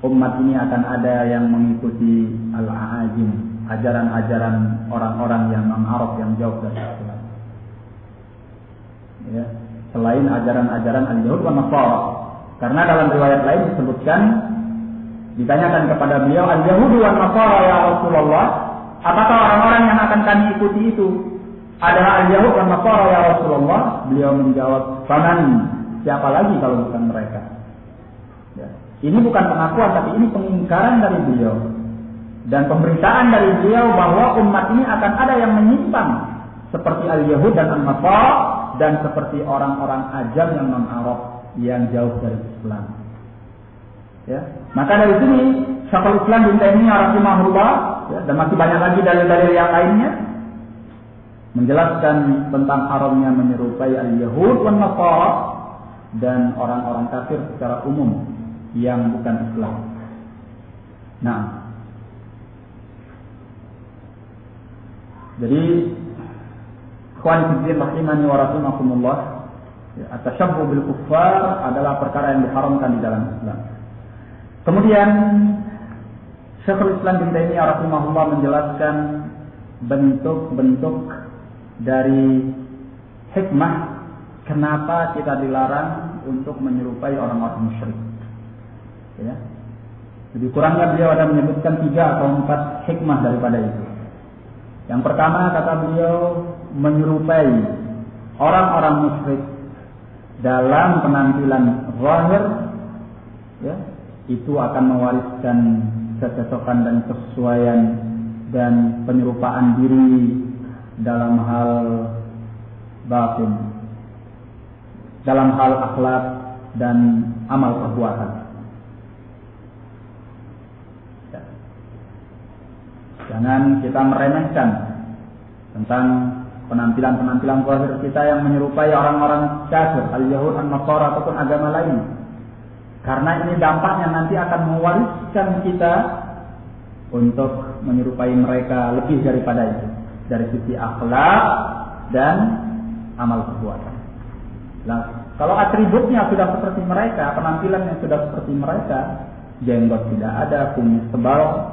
umat ini akan ada yang mengikuti al-a'ajim, ajaran-ajaran orang-orang yang non-Arab yang jauh dari Islam. Ya, selain ajaran-ajaran al-Yahud wa Nasara. Karena dalam riwayat lain disebutkan, ditanyakan kepada beliau, al-Yahudi wa Nasara ya Rasulullah, apakah orang-orang yang akan kami ikuti itu adalah al-Yahud wa Nasara ya Rasulullah? Beliau menjawab, faman, siapa lagi kalau bukan mereka? Ya. Ini bukan pengakuan, tapi ini pengingkaran dari beliau dan pemberitaan dari beliau bahwa umat ini akan ada yang menyimpang seperti al-Yahud dan al-Nasara dan seperti orang-orang ajam yang non-Arab yang jauh dari Islam. Ya. Maka dari sini Syekhul Islam bin Taimiyah rahimahullah, ya, dan masih banyak lagi dalil-dalil yang lainnya menjelaskan tentang haramnya menyerupai al-Yahud wan Nasara dan orang-orang kafir secara umum yang bukan Islam. Nah, jadi ikhwan fillah rahimani wa rahimakumullah, ya, at-tashabbuh bil kuffar adalah perkara yang diharamkan di dalam Islam. Kemudian Syekhul Islam bin Taimiyah rahimahullah menjelaskan bentuk-bentuk dari hikmah kenapa kita dilarang untuk menyerupai orang-orang musyrik. Ya. Lebih kurangnya beliau ada menyebutkan 3 atau 4 hikmah daripada itu. Yang pertama kata beliau, menyerupai orang-orang musyrik dalam penampilan zahir, ya, itu akan mewariskan kecocokan dan kesesuaian dan penyerupaan diri dalam hal batin, dalam hal akhlak dan amal perbuatan. Ya. Jangan kita meremehkan tentang penampilan-penampilan zahir kita yang menyerupai orang-orang kafir, al-Yahud, an-Nasara ataupun agama lain. Karena ini dampaknya nanti akan mewariskan kita untuk menyerupai mereka lebih daripada itu, dari sisi akhlak dan amal perbuatan. Nah, kalau atributnya sudah seperti mereka, penampilannya sudah seperti mereka, jenggot tidak ada, kumis tebal,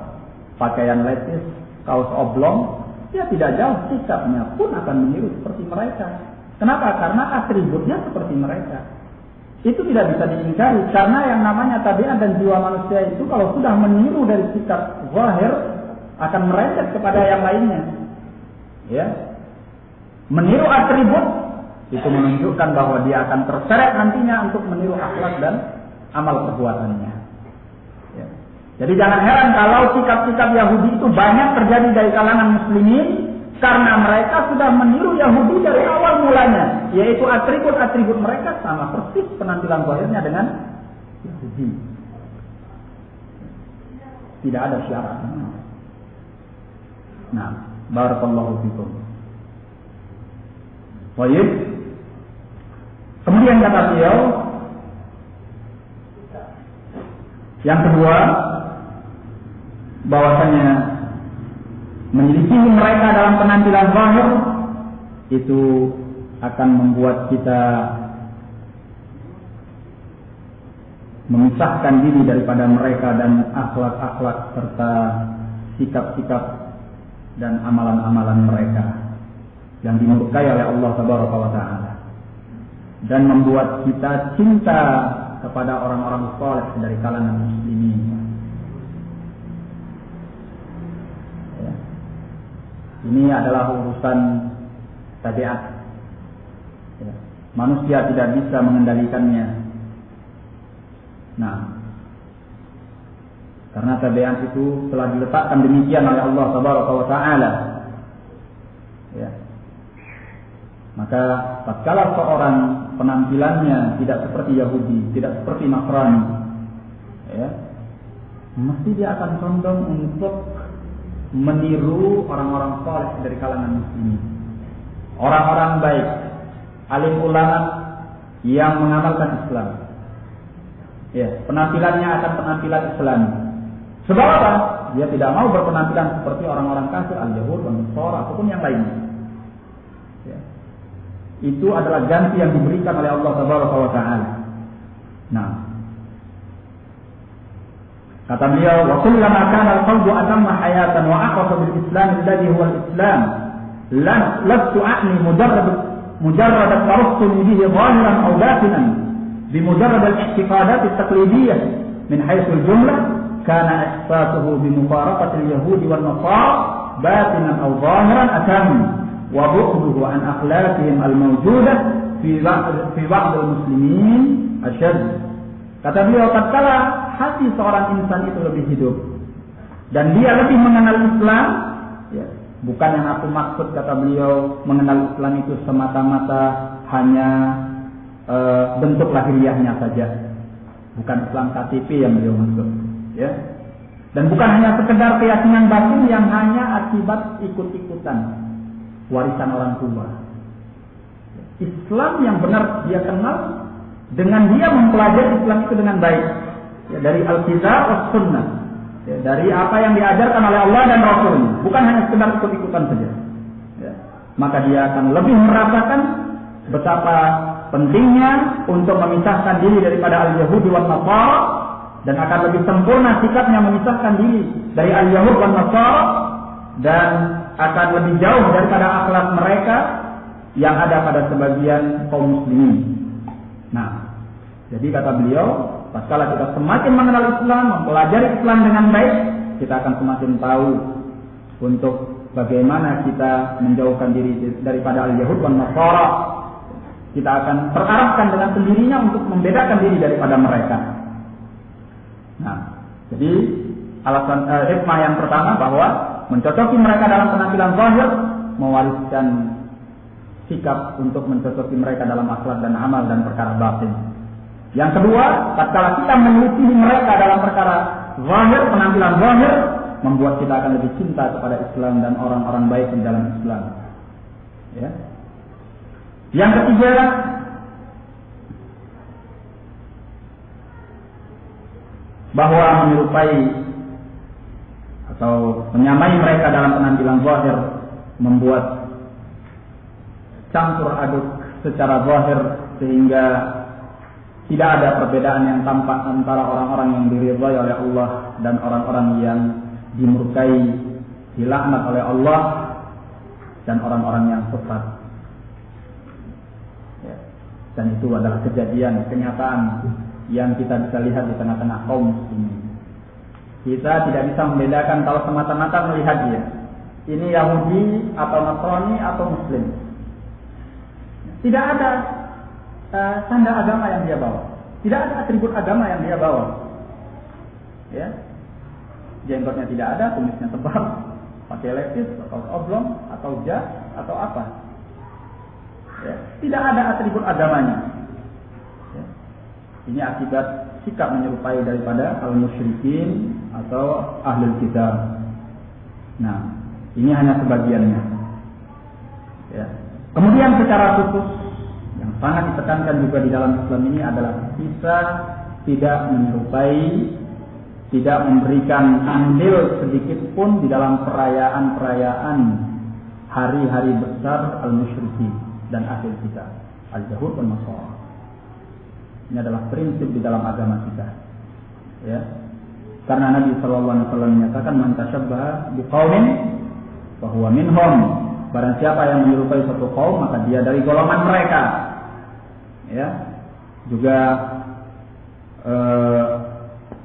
pakaian letis, kaos oblong, ya tidak jauh sikapnya pun akan meniru seperti mereka. Kenapa? Karena atributnya seperti mereka. Itu tidak bisa diingkari, karena yang namanya tabiat dan jiwa manusia itu kalau sudah meniru dari sikap zahir akan merembet kepada yang lainnya. Ya, meniru atribut itu menunjukkan bahwa dia akan terseret nantinya untuk meniru akhlak dan amal perbuatannya. Ya. Jadi jangan heran kalau sikap-sikap Yahudi itu banyak terjadi dari kalangan muslimin, karena mereka sudah meniru Yahudi dari awal mulanya, yaitu atribut-atribut mereka sama persis penampilan zahirnya dengan Yahudi. Tidak ada syarat. Nah, barakallahu fikum. Baik. Kemudian kata beliau, yang kedua, bahwasanya menyelisihi mereka dalam penampilan zahir itu akan membuat kita memisahkan diri daripada mereka dan akhlak-akhlak serta sikap-sikap dan amalan-amalan mereka yang dimurkai oleh Allah Subhanahu wa taala, dan membuat kita cinta kepada orang-orang saleh dari kalangan muslimin. Ya. Ini adalah urusan tabiat. Ya. Manusia tidak bisa mengendalikannya. Nah, karena tabiat itu telah diletakkan demikian oleh Allah Subhanahu wa taala. Ya. Maka tatkala seorang penampilannya tidak seperti Yahudi, tidak seperti Nasrani, ya, mesti dia akan condong untuk meniru orang-orang saleh dari kalangan muslimin, orang-orang baik, alim ulama yang mengamalkan Islam. Ya, penampilannya akan penampilan Islam. Sebab apa? Dia tidak mau berpenampilan seperti orang-orang kafir, al-Yahud, an-Nasara ataupun yang lainnya. Ya. Itu adalah ganti yang diberikan oleh Allah Subhanahu wa taala. Nah, kata beliau, wa kullama kana al-qalbu atamma hayatan wa aqsa bil Islam alladhi huwa al-Islam, lastu a'ni mujarrad at-tawassul bihi zahiran aw batinan bi mujarrad al-i'tiqadat at-taqlidiyyah min haythu al-jumlah kana ihsasuhu bi mufaraqati al-yahudi wan nasara batinan aw zahiran atam وبعده عن أخلاقهم الموجودة في بعض المسلمين أشد. Kata beliau, tatkala hati seorang insan itu lebih hidup dan dia lebih mengenal Islam, ya, bukan yang aku maksud kata beliau mengenal Islam itu semata-mata hanya bentuk lahiriahnya saja, bukan Islam KTP yang beliau maksud, ya, dan bukan hanya sekedar keyakinan batin yang hanya akibat ikut-ikutan warisan orang tua. Islam yang benar dia kenal dengan dia mempelajari Islam itu dengan baik, ya, dari Alkitab dan Sunnah, ya, dari apa yang diajarkan oleh Allah dan Rasulnya, bukan hanya sekedar ikut-ikutan saja. Ya. Maka dia akan lebih merasakan betapa pentingnya untuk memisahkan diri daripada al-Yahudi wan Nasara, dan akan lebih sempurna sikapnya memisahkan diri dari al-Yahud wan Nasara, dan akan lebih jauh daripada akhlak mereka yang ada pada sebagian kaum muslimin. Nah, jadi kata beliau, tatkala kita semakin mengenal Islam, mempelajari Islam dengan baik, kita akan semakin tahu untuk bagaimana kita menjauhkan diri daripada al-Yahud wan Nasara, kita akan terarahkan dengan sendirinya untuk membedakan diri daripada mereka. Nah, jadi alasan hikmah yang pertama bahwa mencocoki mereka dalam penampilan zahir mewariskan sikap untuk mencocoki mereka dalam akhlak dan amal dan perkara batin. Yang kedua, tatkala kita menyelisihi mereka dalam perkara zahir, penampilan zahir, membuat kita akan lebih cinta kepada Islam dan orang-orang baik di dalam Islam. Ya. Yang ketiga, bahwa menyerupai atau menyamai mereka dalam penampilan zahir membuat campur aduk secara zahir sehingga tidak ada perbedaan yang tampak antara orang-orang yang diridhai oleh Allah dan orang-orang yang dimurkai, dilaknat oleh Allah dan orang-orang yang sesat. Ya. Dan itu adalah kejadian, kenyataan yang kita bisa lihat di tengah-tengah kaum muslimin. Kita tidak bisa membedakan kalau semata-mata melihat dia, ini Yahudi atau Nasrani atau Muslim. Tidak ada tanda agama yang dia bawa, tidak ada atribut agama yang dia bawa. Ya, jenggotnya tidak ada, kumisnya tebal, pakai lepis atau oblong atau jas atau apa. Ya, tidak ada atribut agamanya. Ya. Ini akibat sikap menyerupai daripada al-musyrikin atau ahlul kitab. Nah, ini hanya sebagiannya. Ya. Kemudian secara khusus yang sangat ditekankan juga di dalam Islam ini adalah kita tidak menyerupai, tidak memberikan andil sedikit pun di dalam perayaan-perayaan hari-hari besar al-musyrikin dan ahlul kitab, al-Yahud dan Nasara. Ini adalah prinsip di dalam agama kita. Ya. Karena Nabi sallallahu alaihi wasallam menyatakan man tasyabbaha biqaumin fa huwa minhum. Barang siapa yang menyerupai suatu kaum maka dia dari golongan mereka. Ya. Juga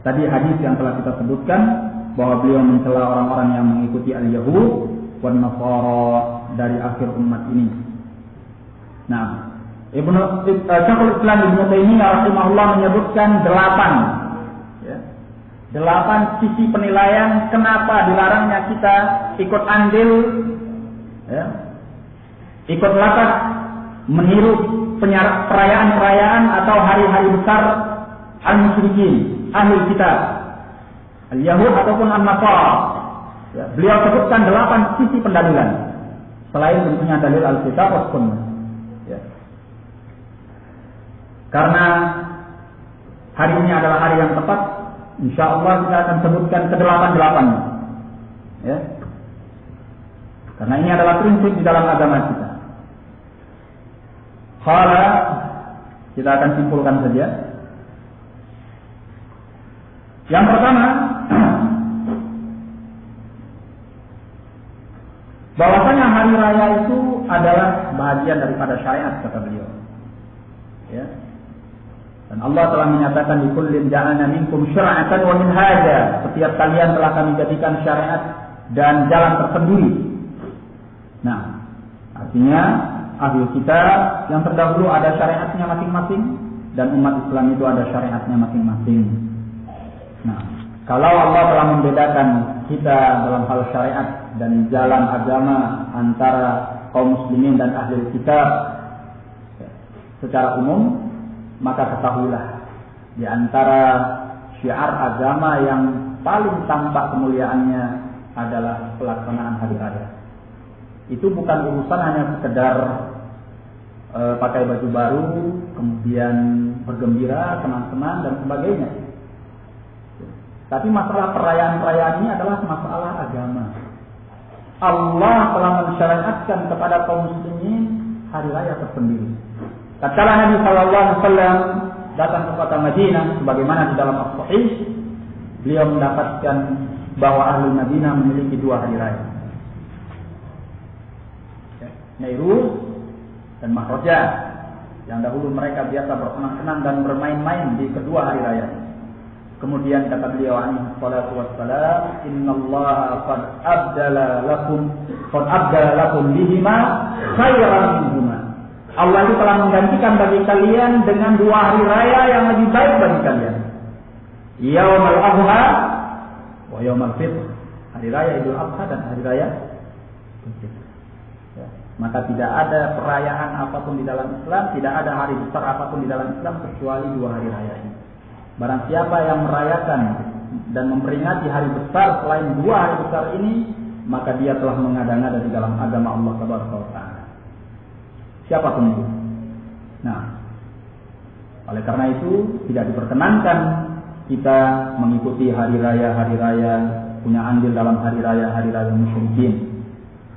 tadi hadis yang telah kita sebutkan bahwa beliau mencela orang-orang yang mengikuti al-Yahud wan Nasara dari akhir umat ini. Nah, Syekhul Islam Ibnu Taimiyah rahimahullah menyebutkan 8 sisi penilaian kenapa dilarangnya kita ikut andil, ya, ikut latar meniru perayaan-perayaan atau hari-hari besar al-musyrikin, ahlul kitab, al-Yahud ataupun an-Nasara. Ya, beliau sebutkan 8 sisi pendalilan selain tentunya dalil al-kitab was sunnah. Ya. Karena hari ini adalah hari yang tepat, insyaallah kita akan sebutkan ke-8-8-nya. Ya. Karena ini adalah prinsip di dalam agama kita. Qala, kita akan simpulkan saja. Yang pertama, bahwasanya hari raya itu adalah bahagian daripada syariat, kata beliau. Ya. Dan Allah telah menyatakan di kullin ja'alna minkum syir'atan wa minhaja. Setiap kalian telah kami jadikan syariat dan jalan tersendiri. Nah, artinya ahli kitab yang terdahulu ada syariatnya masing-masing dan umat Islam itu ada syariatnya masing-masing. Nah, kalau Allah telah membedakan kita dalam hal syariat dan jalan agama antara kaum muslimin dan ahli kitab secara umum, maka ketahuilah di antara syiar agama yang paling tampak kemuliaannya adalah pelaksanaan hari raya. Itu bukan urusan hanya sekedar pakai baju baru, kemudian bergembira, senang-senang dan sebagainya. Tapi masalah perayaan-perayaan ini adalah masalah agama. Allah telah mensyariatkan kepada kaum muslimin hari raya tersendiri. Tatkala Nabi sallallahu alaihi wasallam datang ke kota Madinah, sebagaimana di dalam As-Sahih, beliau mendapatkan bahwa ahli Madinah memiliki 2 hari raya. Nairuz dan Mahrajah. Yang dahulu mereka biasa bersenang-senang dan bermain-main di kedua hari raya. Kemudian kata beliau alaihi salatu wassalam, innallaha qad abdala lakum bihima khairan minhuma. Allah itu telah menggantikan bagi kalian dengan 2 hari raya yang lebih baik bagi kalian. Yaumul Adha wa Yaumul Fitr. Hari raya Idul Adha dan hari raya Idul Fitr. Ya. Maka tidak ada perayaan apapun di dalam Islam, tidak ada hari besar apapun di dalam Islam kecuali 2 hari raya ini. Barang siapa yang merayakan dan memperingati hari besar selain 2 hari besar ini, maka dia telah mengada-ngada di dalam agama Allah Subhanahu wa taala. Siapapun itu. Nah, oleh karena itu tidak diperkenankan kita mengikuti hari raya punya andil dalam hari raya musyrikin.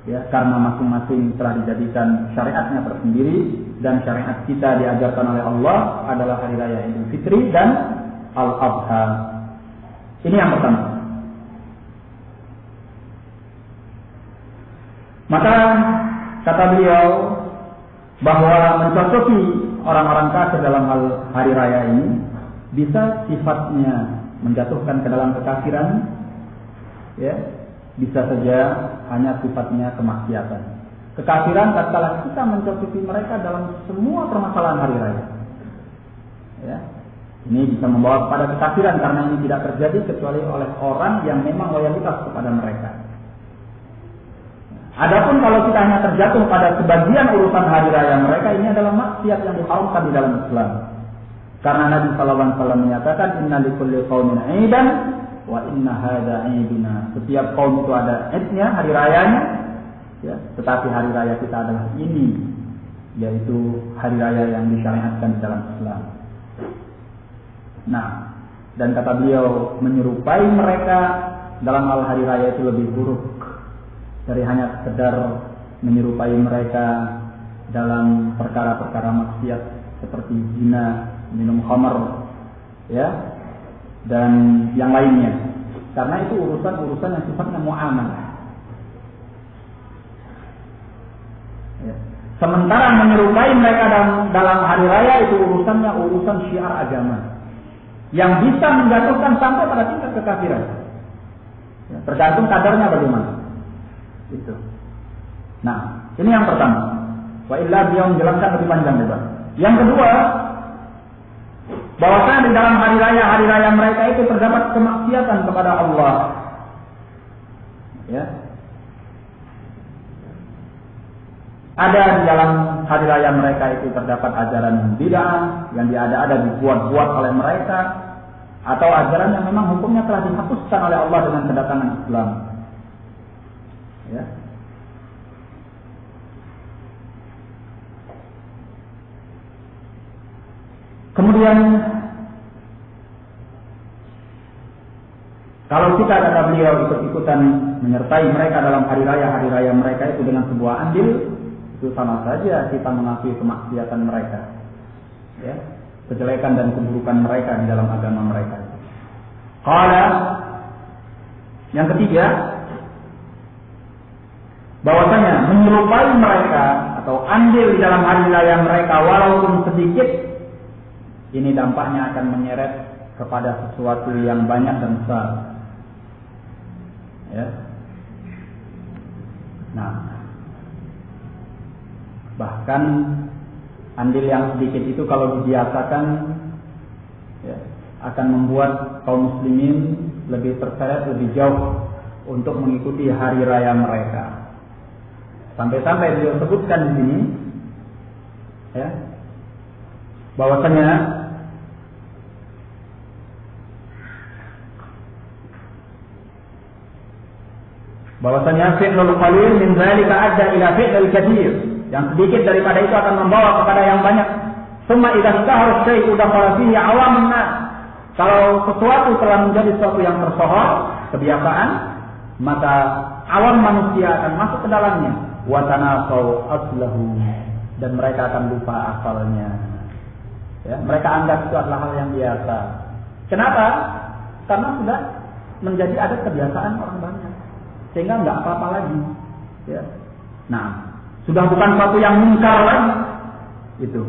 Ya, karena masing-masing telah dijadikan syariatnya tersendiri dan syariat kita diajarkan oleh Allah adalah hari raya Idul Fitri dan Al-Adha. Ini yang pertama. Maka kata beliau bahwa mencocoki orang-orang kafir dalam hal hari raya ini bisa sifatnya menjatuhkan ke dalam kekafiran, ya, bisa saja hanya sifatnya kemaksiatan. Kekafiran tatkala kita mencocoki mereka dalam semua permasalahan hari raya, ya, ini bisa membawa kepada kekafiran karena ini tidak terjadi kecuali oleh orang yang memang loyalitas kepada mereka. Adapun kalau kita hanya terjatuh pada sebagian urusan hari raya mereka, ini adalah maksiat yang diharamkan di dalam Islam. Karena Nabi sallallahu alaihi wasallam menyatakan inna likulli qaumin 'idan wa inna hadza 'iduna. Setiap kaum itu ada idnya, hari rayanya, ya, tetapi hari raya kita adalah ini, yaitu hari raya yang disyariatkan di dalam Islam. Nah, dan kata beliau menyerupai mereka dalam hal hari raya itu lebih buruk dari hanya sekedar menyerupai mereka dalam perkara-perkara maksiat seperti zina, minum khamar, ya, dan yang lainnya. Karena itu urusan-urusan yang sifatnya muamalah. Ya. Sementara menyerupai mereka dalam hari raya itu urusannya urusan syiar agama yang bisa menjatuhkan sampai pada tingkat kekafiran. Ya, tergantung kadarnya bagaimana. Itu. Nah, ini yang pertama. Wa illa beliau menjelaskan lebih panjang lebar. Yang kedua, bahwasanya di dalam hari raya mereka itu terdapat kemaksiatan kepada Allah. Ya. Ada di dalam hari raya mereka itu terdapat ajaran bid'ah yang diada-ada dibuat-buat oleh mereka, atau ajaran yang memang hukumnya telah dihapuskan oleh Allah dengan kedatangan Islam. Ya. Kemudian kalau kita kata beliau ikut-ikutan menyertai mereka dalam hari raya mereka itu dengan sebuah andil, itu sama saja kita mengakui kemaksiatan mereka, ya, kejelekan dan keburukan mereka di dalam agama mereka. Qala, yang ketiga, bahwasanya menyerupai mereka atau andil di dalam hari raya mereka walaupun sedikit, ini dampaknya akan menyeret kepada sesuatu yang banyak dan besar. Ya. Nah, bahkan andil yang sedikit itu kalau dibiasakan, ya, akan membuat kaum muslimin lebih terseret lebih jauh untuk mengikuti hari raya mereka. Sampai-sampai beliau sebutkan di sini, ya, bahwasanya fi'lul qalil min dzalika adda ila fi'lil katsir. Yang sedikit daripada itu akan membawa kepada yang banyak. Summa idza istahara syai'u dakhala fihi awamun nas. Kalau sesuatu telah menjadi sesuatu yang tersohor, kebiasaan, maka awam manusia akan masuk ke dalamnya. Wa tanasau aslahu, dan mereka akan lupa asalnya. Ya, mereka anggap itu adalah hal yang biasa. Kenapa? Karena sudah menjadi ada kebiasaan orang banyak, sehingga nggak apa-apa lagi. Ya. Nah, sudah bukan sesuatu yang mungkar lagi. Itu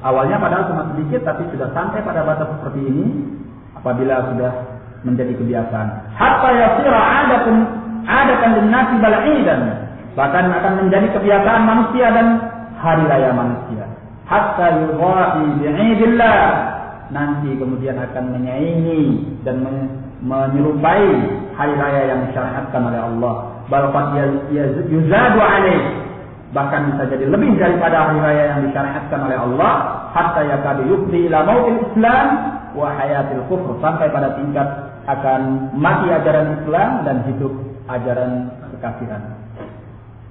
awalnya padahal cuma sedikit, tapi sudah sampai pada batas seperti ini. Apabila sudah menjadi kebiasaan, hatta yasira adatan linnasi bal'idan, bahkan akan menjadi kebiasaan manusia dan hari raya manusia. hatta yudhahi bi'idillah, nanti kemudian akan menyaingi dan menyerupai hari raya yang disyariatkan oleh Allah. Bal qad yuzadu alaih, bahkan bisa jadi lebih daripada hari raya yang disyariatkan oleh Allah. Hatta yakadu yufdi ila mautil Islam wa hayatil kufr, sampai pada tingkat akan mati ajaran Islam dan hidup ajaran kekafiran.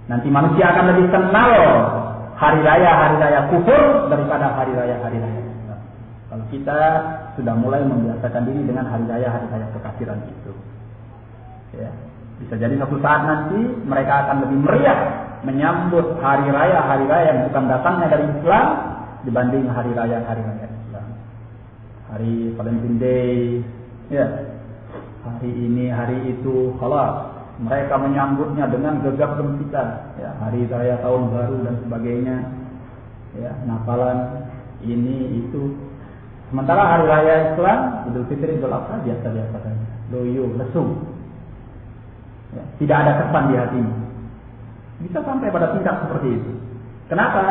Nanti manusia akan lebih kenal hari raya kufur daripada hari raya Islam. Kalau kita sudah mulai membiasakan diri dengan hari raya kekafiran itu, ya, bisa jadi suatu saat nanti mereka akan lebih meriah menyambut hari raya yang bukan datangnya dari Islam dibanding hari raya Islam. Hari Valentine Day, ya, hari ini, hari itu, kalau mereka menyambutnya dengan gegap gempita, ya, hari raya tahun baru dan sebagainya, ya, Natalan, ini itu. Sementara hari raya Islam, Idul Fitri, Idul Adha biasa-biasa saja, loyo, lesu, ya, tidak ada kesan di hatinya. Bisa sampai pada tingkat seperti itu. Kenapa?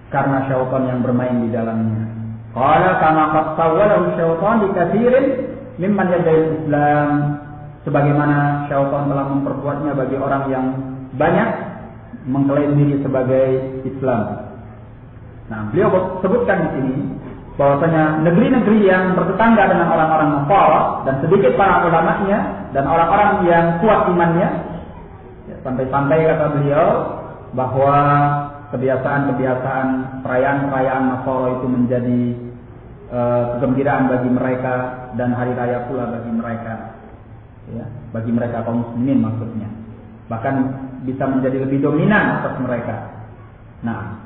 Karena syaitan yang bermain di dalamnya. Qala kama qad sawwalahu syaitan bi katsirin mimman yad'il Islam, sebagaimana syaitan telah memperbuatnya bagi orang yang banyak mengklaim diri sebagai Islam. Nah, beliau sebutkan di sini bahwasanya negeri-negeri yang bertetangga dengan orang-orang Nasara dan sedikit para ulamanya dan orang-orang yang kuat imannya, ya, sampai-sampai kata beliau bahwa kebiasaan-kebiasaan perayaan Nasara itu menjadi kegembiraan bagi mereka dan hari raya pula bagi mereka, ya, bagi mereka kaum muslimin maksudnya, bahkan bisa menjadi lebih dominan atas mereka. Nah,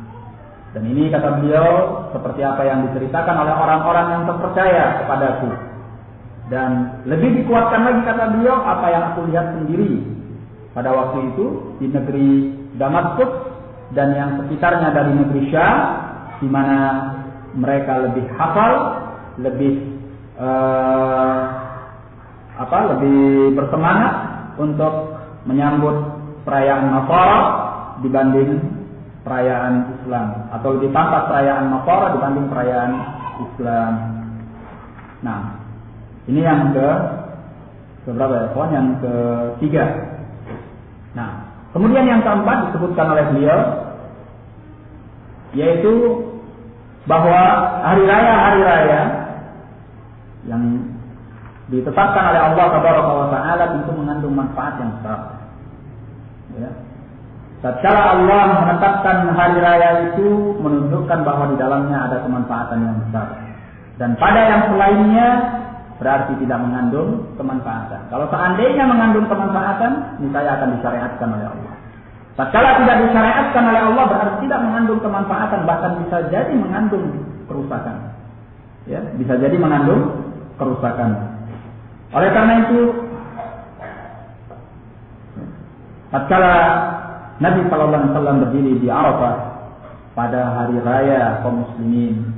dan ini kata beliau seperti apa yang diceritakan oleh orang-orang yang terpercaya kepadaku, dan lebih dikuatkan lagi kata beliau apa yang aku lihat sendiri pada waktu itu di negeri Damaskus dan yang sekitarnya dari negeri Syam, di mana mereka lebih hafal, lebih lebih bersemangat untuk menyambut perayaan Nasara dibanding perayaan Islam, atau lebih pantas perayaan Nasara dibanding perayaan Islam. Nah, ini yang keberapa ya? Yang ketiga. Nah, kemudian yang keempat disebutkan oleh beliau, yaitu bahwa hari raya yang ditetapkan oleh Allah Tabaraka wa Ta'ala itu mengandung manfaat yang besar. Ya. Tatkala Allah menetapkan hari raya itu menunjukkan bahwa di dalamnya ada kemanfaatan yang besar. Dan pada yang selainnya berarti tidak mengandung kemanfaatan. Kalau seandainya mengandung kemanfaatan, niscaya akan disyariatkan oleh Allah. Tatkala tidak disyariatkan oleh Allah berarti tidak mengandung kemanfaatan, bahkan bisa jadi mengandung kerusakan. Ya, bisa jadi mengandung kerusakan. Oleh karena itu, tatkala Nabi sallallahu alaihi wasallam berdiri di Arafah pada hari raya kaum muslimin,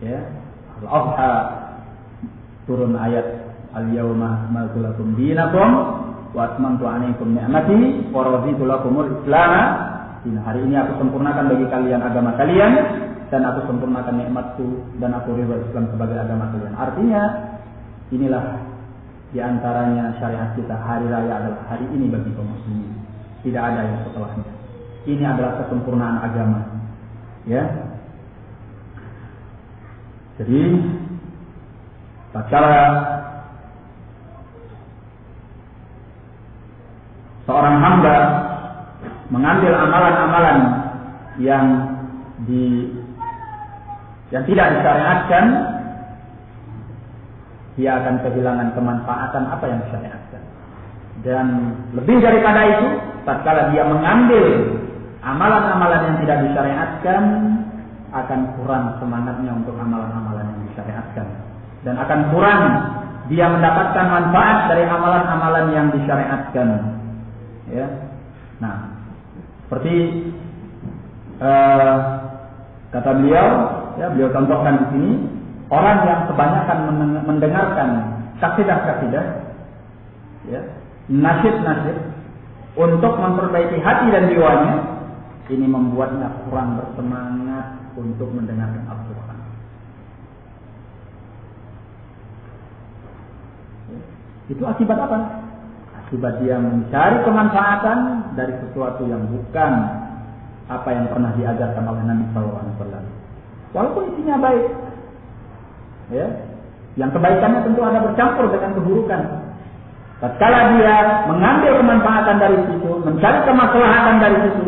ya, Al-Adha, turun ayat Al-Yawma akmaltu lakum dinakum wa atmamtu 'alaikum ni'mati wa raditu lakumul Islam. Hari ini aku sempurnakan bagi kalian agama kalian dan aku sempurnakan nikmatku dan aku ridha Islam sebagai agama kalian. Artinya inilah diantaranya syariat kita, hari raya adalah hari ini bagi kaum muslimin. Tidak ada yang setelahnya. Ini adalah kesempurnaan agama. Ya. Jadi tatkala seorang hamba mengambil amalan-amalan yang tidak disyariatkan, dia akan kehilangan kemanfaatan apa yang disyariatkan. Dan lebih daripada itu, tatkala dia mengambil amalan-amalan yang tidak disyariatkan, akan kurang semangatnya untuk amalan-amalan yang disyariatkan, dan akan kurang dia mendapatkan manfaat dari amalan-amalan yang disyariatkan. Ya, nah, seperti kata beliau, ya, beliau contohkan di sini orang yang kebanyakan mendengarkan kasidah-kasidah, ya, nasyid-nasyid untuk memperbaiki hati dan jiwanya, ini membuatnya kurang bersemangat untuk mendengarkan Al-Quran. Itu akibat apa? Akibat dia mencari kemanfaatan dari sesuatu yang bukan apa yang pernah diajarkan oleh Nabi SAW. Walaupun isinya baik, ya, yang kebaikannya tentu ada bercampur dengan keburukan. Tatkala dia mengambil kemanfaatan dari situ, mencari kemaslahatan dari situ,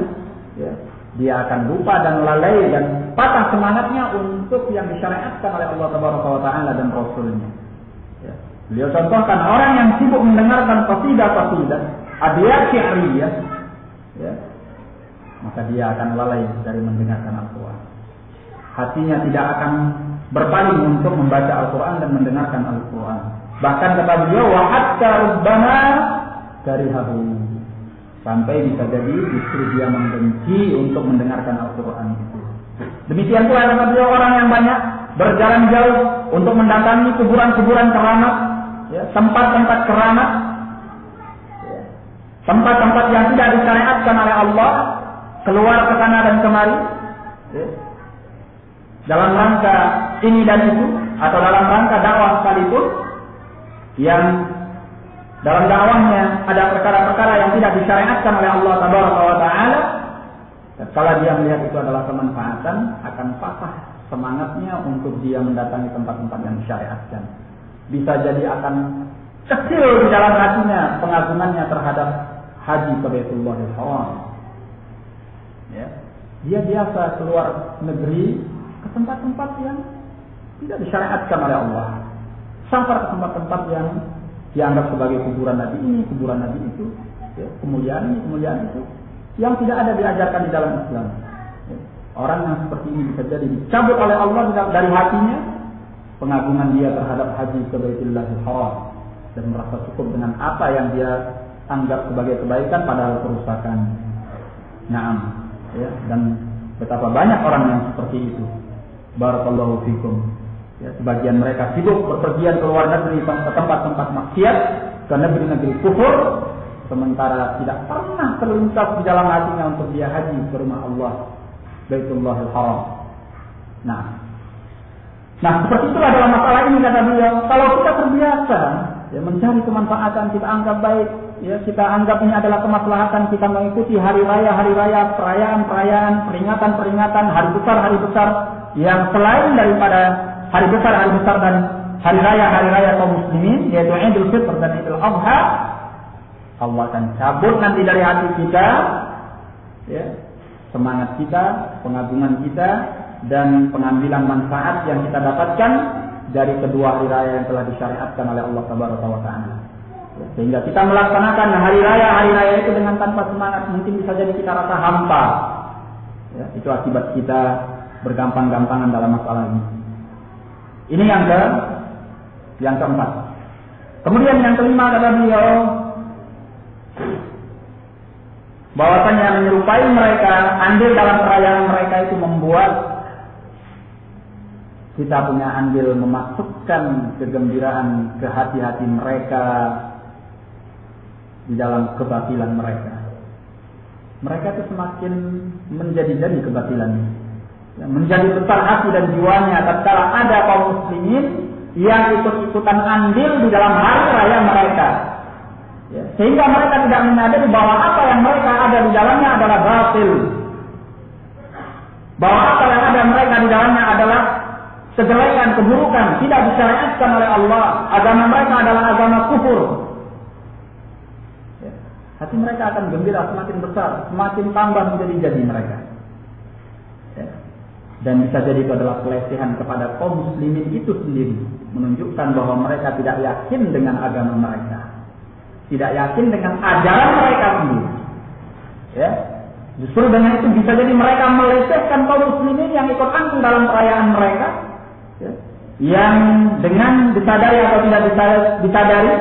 ya, dia akan lupa dan lalai dan patah semangatnya untuk yang disyariatkan oleh Allah Taala dan Rasulnya. Ya. Beliau contohkan orang yang sibuk mendengarkan qasidah-qasidah, abiyat syi'riyah, ya, maka dia akan lalai dari mendengarkan Al-Quran. Hatinya tidak akan berpaling untuk membaca Al-Quran dan mendengarkan Al-Quran. Bahkan kata beliau, wa hatta rubbama karihahu, sampai bisa jadi justru dia membenci untuk mendengarkan Al-Quran itu. Demikian pula kata beliau, orang yang banyak berjalan jauh untuk mendatangi kuburan-kuburan keramat, ya, tempat-tempat keramat, ya, tempat-tempat yang tidak disyariatkan oleh Allah, keluar ke sana dan kemari, ya, dalam rangka ini dan itu, atau dalam rangka dakwah sekalipun, yang dalam dakwahnya ada perkara-perkara yang tidak disyariatkan oleh Allah Taala. Kalau dia melihat itu adalah kemanfaatan, akan patah semangatnya untuk dia mendatangi tempat-tempat yang disyariatkan. Bisa jadi akan kecil di dalam hatinya pengagungannya terhadap haji ke Baitullahil Haram. Ya. Dia biasa keluar negeri ke tempat-tempat yang tidak disyariatkan oleh Allah. Sampai ke tempat-tempat yang dianggap sebagai kuburan Nabi ini, kuburan Nabi itu, ya, kemuliaan ini, kemuliaan itu, yang tidak ada diajarkan di dalam Islam. Ya. Orang yang seperti ini bisa jadi dicabut oleh Allah dari hatinya pengagungan dia terhadap haji ke Baitullahil Haram dan merasa cukup dengan apa yang dia anggap sebagai kebaikan padahal kerusakan. Naam, ya, dan betapa banyak orang yang seperti itu. Barakallahu fikum. Ya, sebagian mereka sibuk berpergian ke luar negeri ke tempat-tempat maksiat, ke negeri-negeri kufur, sementara tidak pernah terlintas di dalam hatinya untuk dia haji ke rumah Allah, Baitullahil Haram. Nah, seperti itulah dalam masalah ini kata beliau. Kalau kita terbiasa, ya, mencari kemanfaatan, kita anggap baik, ya, kita anggap ini adalah kemaslahatan, kita mengikuti hari raya, perayaan-perayaan, peringatan-peringatan, hari besar yang selain daripada hari besar dan hari raya kaum muslimin, yaitu Idul Fitr dan Idul Adha, Allah akan cabut nanti dari hati kita, ya, semangat kita, pengagungan kita, dan pengambilan manfaat yang kita dapatkan dari kedua hari raya yang telah disyariatkan oleh Allah Taala. Ya, sehingga kita melaksanakan hari raya itu dengan tanpa semangat, mungkin bisa jadi kita rasa hampa. Ya, itu akibat kita bergampang-gampangan dalam masalah ini. Ini yang keempat. Kemudian yang kelima kata beliau, bahwasanya menyerupai mereka, andil dalam perayaan mereka itu membuat kita punya andil memasukkan kegembiraan ke hati-hati mereka di dalam kebatilan mereka. Mereka itu semakin menjadi-jadi kebatilannya. Menjadi besar hati dan jiwanya tatkala ada kaum muslimin yang ikut-ikutan andil di dalam hari raya mereka, ya, sehingga mereka tidak menyadari bahwa apa yang mereka ada di dalamnya adalah batil, bahwa apa yang ada mereka di dalamnya adalah kejelekan, keburukan, tidak disyariatkan oleh Allah. Agama mereka adalah agama kufur. Ya, hati mereka akan gembira semakin besar, semakin tambah menjadi-jadi mereka. Dan bisa jadi itu adalah pelecehan kepada kaum muslimin itu sendiri, menunjukkan bahwa mereka tidak yakin dengan agama mereka, tidak yakin dengan ajaran mereka sendiri. Ya, justru dengan itu bisa jadi mereka melecehkan kaum muslimin yang ikut andil dalam perayaan mereka, ya, yang dengan disadari atau tidak disadari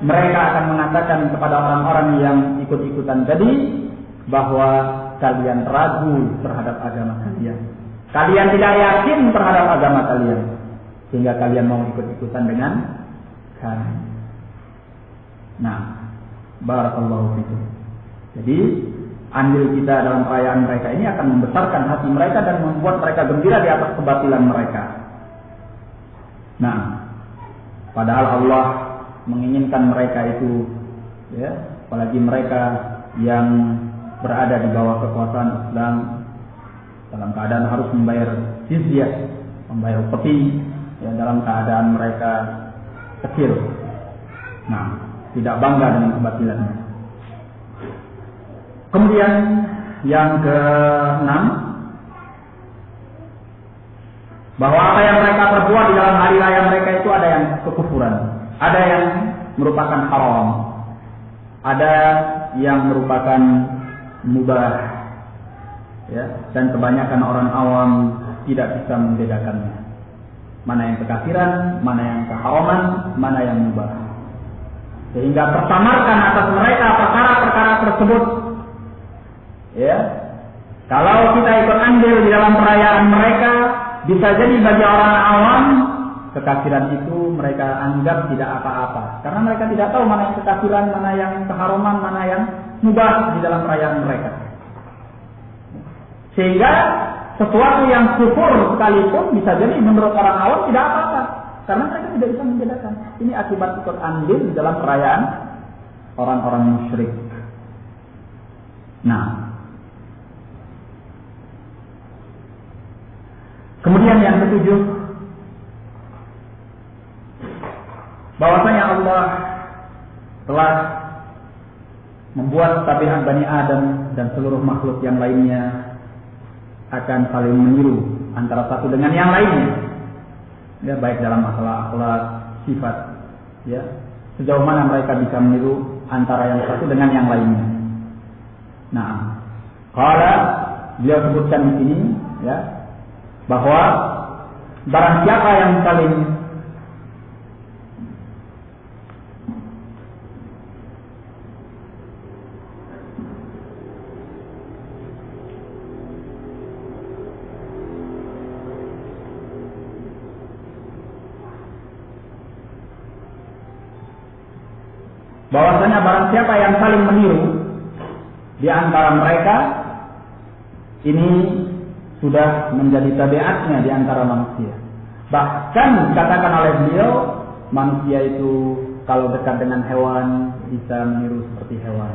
mereka akan mengatakan kepada orang-orang yang ikut-ikutan tadi bahwa kalian ragu terhadap agama kalian. Kalian tidak yakin terhadap agama kalian, sehingga kalian mau ikut-ikutan dengan kami. Nah, barakallahu fikum. Jadi, andil kita dalam perayaan mereka ini akan membesarkan hati mereka dan membuat mereka gembira di atas kebatilan mereka. Nah, padahal Allah menginginkan mereka itu, ya, apalagi mereka yang berada di bawah kekuasaan Islam dalam keadaan harus membayar jizyah, membayar peti, ya, dalam keadaan mereka kecil. Nah, tidak bangga dengan kebatilannya. Kemudian yang ke-6, bahwa apa yang mereka perbuat di dalam hari raya mereka itu ada yang kekufuran, ada yang merupakan haram, ada yang merupakan mubah, ya, dan kebanyakan orang awam tidak bisa membedakannya. Mana yang kekafiran, mana yang keharaman, mana yang mubah. Sehingga tersamarkan atas mereka perkara-perkara tersebut. Ya, kalau kita ikut andil di dalam perayaan mereka, bisa jadi bagi orang awam kekafiran itu mereka anggap tidak apa-apa, karena mereka tidak tahu mana yang kekafiran, mana yang keharaman, mana yang mubah di dalam perayaan mereka. Sehingga sesuatu yang kufur sekalipun bisa jadi menurut orang awam tidak apa-apa, karena mereka tidak bisa membedakan. Ini akibat ikut andil di dalam perayaan orang-orang musyrik. Nah, kemudian yang ke-7, bahwasanya Allah telah membuat tabiat Bani Adam dan seluruh makhluk yang lainnya akan saling meniru antara satu dengan yang lainnya, ya, baik dalam masalah akhlak, sifat, ya, sejauh mana mereka bisa meniru antara yang satu dengan yang lainnya. Nah, kalau beliau sebutkan di sini, ya, bahwa barang siapa yang saling bahwasanya barang siapa yang saling meniru di antara mereka, ini sudah menjadi tabiatnya di antara manusia. Bahkan dikatakan oleh beliau, manusia itu kalau dekat dengan hewan bisa meniru seperti hewan.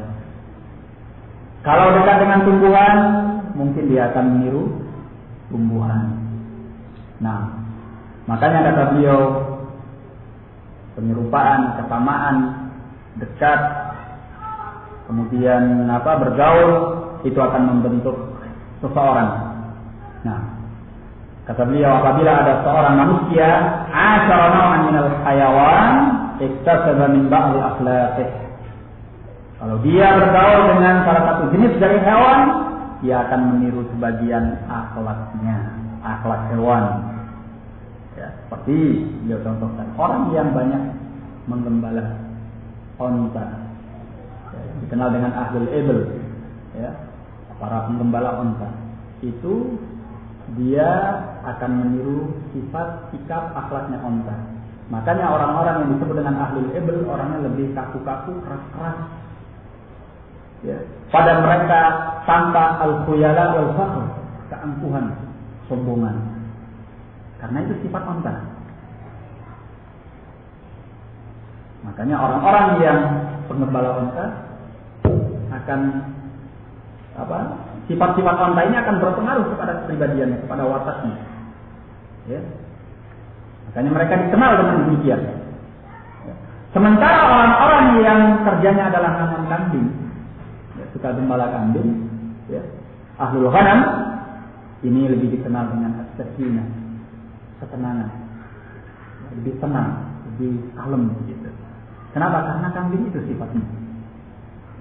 Kalau dekat dengan tumbuhan, mungkin dia akan meniru tumbuhan. Nah, makanya kata beliau, penyerupaan, kesamaan, dekat, kemudian bergaul, itu akan membentuk seseorang. Nah, kata beliau, apabila ada seorang manusia asyara naw'an minal hayawan iktasaba min ba'di akhlaqih, kalau dia bergaul dengan salah satu jenis dari hewan, dia akan meniru sebagian akhlaknya, akhlak hewan. Ya, seperti beliau contohkan orang yang banyak menggembala onta, ya, dikenal dengan ahlul ibl, ya, para penggembala onta, itu dia akan meniru sifat, sikap, akhlaknya onta. Makanya orang-orang yang disebut dengan ahlul ibl, orangnya lebih kaku-kaku, keras-keras, ya. Pada mereka tanpa al-khuyala wal-fakhr, keangkuhan, sombongan, karena itu sifat onta. Makanya orang-orang yang penggembala onta akan sifat-sifat onta ini akan berpengaruh kepada kepribadiannya, kepada wataknya. Ya. Makanya mereka dikenal dengan demikian. Ya. Sementara orang-orang yang kerjanya adalah nanam kambing, ya, suka gembala kambing, ya, ahlul ghanam, ini lebih dikenal dengan as-sakinah, ketenangan, lebih tenang, lebih kalem gitu. Kenapa? Karena kambing itu sifatnya.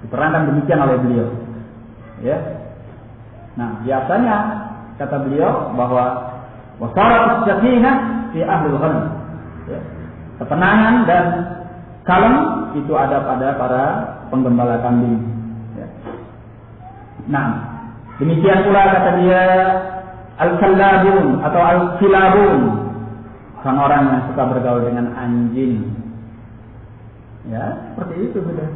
Diterangkan demikian oleh beliau. Ya. Nah, biasanya kata beliau bahwa wasarat as-sakinah fi ahlil ghanam. Ya. Ketenangan dan kalem itu ada pada para penggembala kambing. Ya. Nah, demikian pula kata dia al-kallabun atau al-kilabun, orang-orang yang suka bergaul dengan anjing. Ya, seperti itu sudah.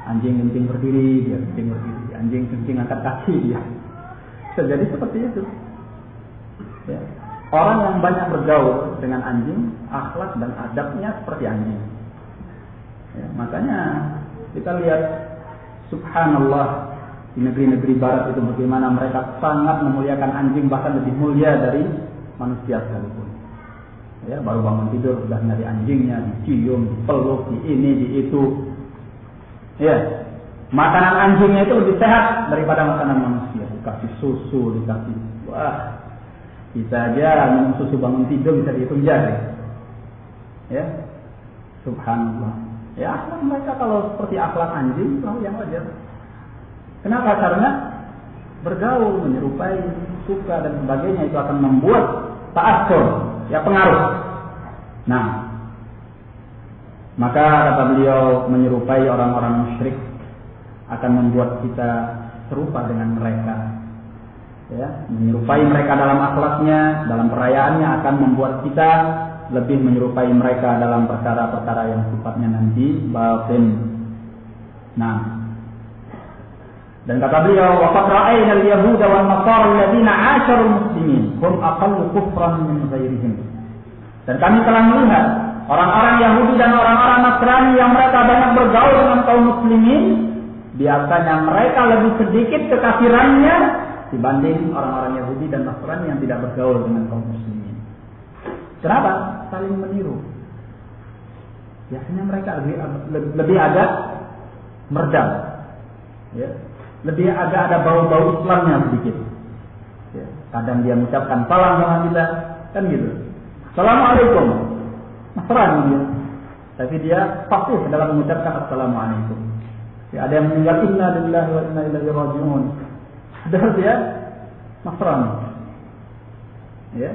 Anjing kencing berdiri, dia kencing berdiri. Anjing kencing angkat kaki, dia. Bisa jadi seperti itu. Ya. Orang yang banyak bergaul dengan anjing, akhlak dan adabnya seperti anjing. Ya, makanya kita lihat, subhanallah, di negeri-negeri barat itu bagaimana mereka sangat memuliakan anjing, bahkan lebih mulia dari manusia sekalipun. Ya, baru bangun tidur sudah nyari anjingnya, dicium, dipeluk, di ini, di itu. Ya, makanan anjingnya itu lebih sehat daripada makanan manusia. Dikasih susu, dikasih, wah, kita aja minum susu bangun tidur bisa dihitung jari. Ya, subhanallah. Ya, akhlak mereka kalau seperti akhlak anjing, tahu yang wajar. Kenapa? Karena bergaul, menyerupai, suka dan sebagainya itu akan membuat ta'assur, ya pengaruh. Nah, maka kata beliau, menyerupai orang-orang musyrik akan membuat kita serupa dengan mereka. Ya, menyerupai mereka dalam akhlaknya, dalam perayaannya akan membuat kita lebih menyerupai mereka dalam perkara-perkara yang sifatnya nanti batin. Nah, dan kata beliau, wa qad ra'ayna al-yahuda wan nasara alladziina 'asharu al-muslimin hum aqallu kufran min ghairihim. Dan kami telah melihat orang-orang Yahudi dan orang-orang Nasrani yang mereka banyak bergaul dengan kaum muslimin, biasanya mereka lebih sedikit kekafirannya dibanding orang-orang Yahudi dan Nasrani yang tidak bergaul dengan kaum muslimin. Kenapa? Saling meniru. Biasanya mereka lebih agak meredam. Ya. Lebih agak ada bau-bau Islamnya sedikit. Ya. Kadang dia mengucapkan salam sama kita, kan gitu. Assalamualaikum. Nasrani dia. Tapi dia fasih dalam mengucapkan assalamualaikum. Ya, ada yang meninggal inna lillahi wa inna ilaihi raji'un. Padahal dia Nasrani. Ya.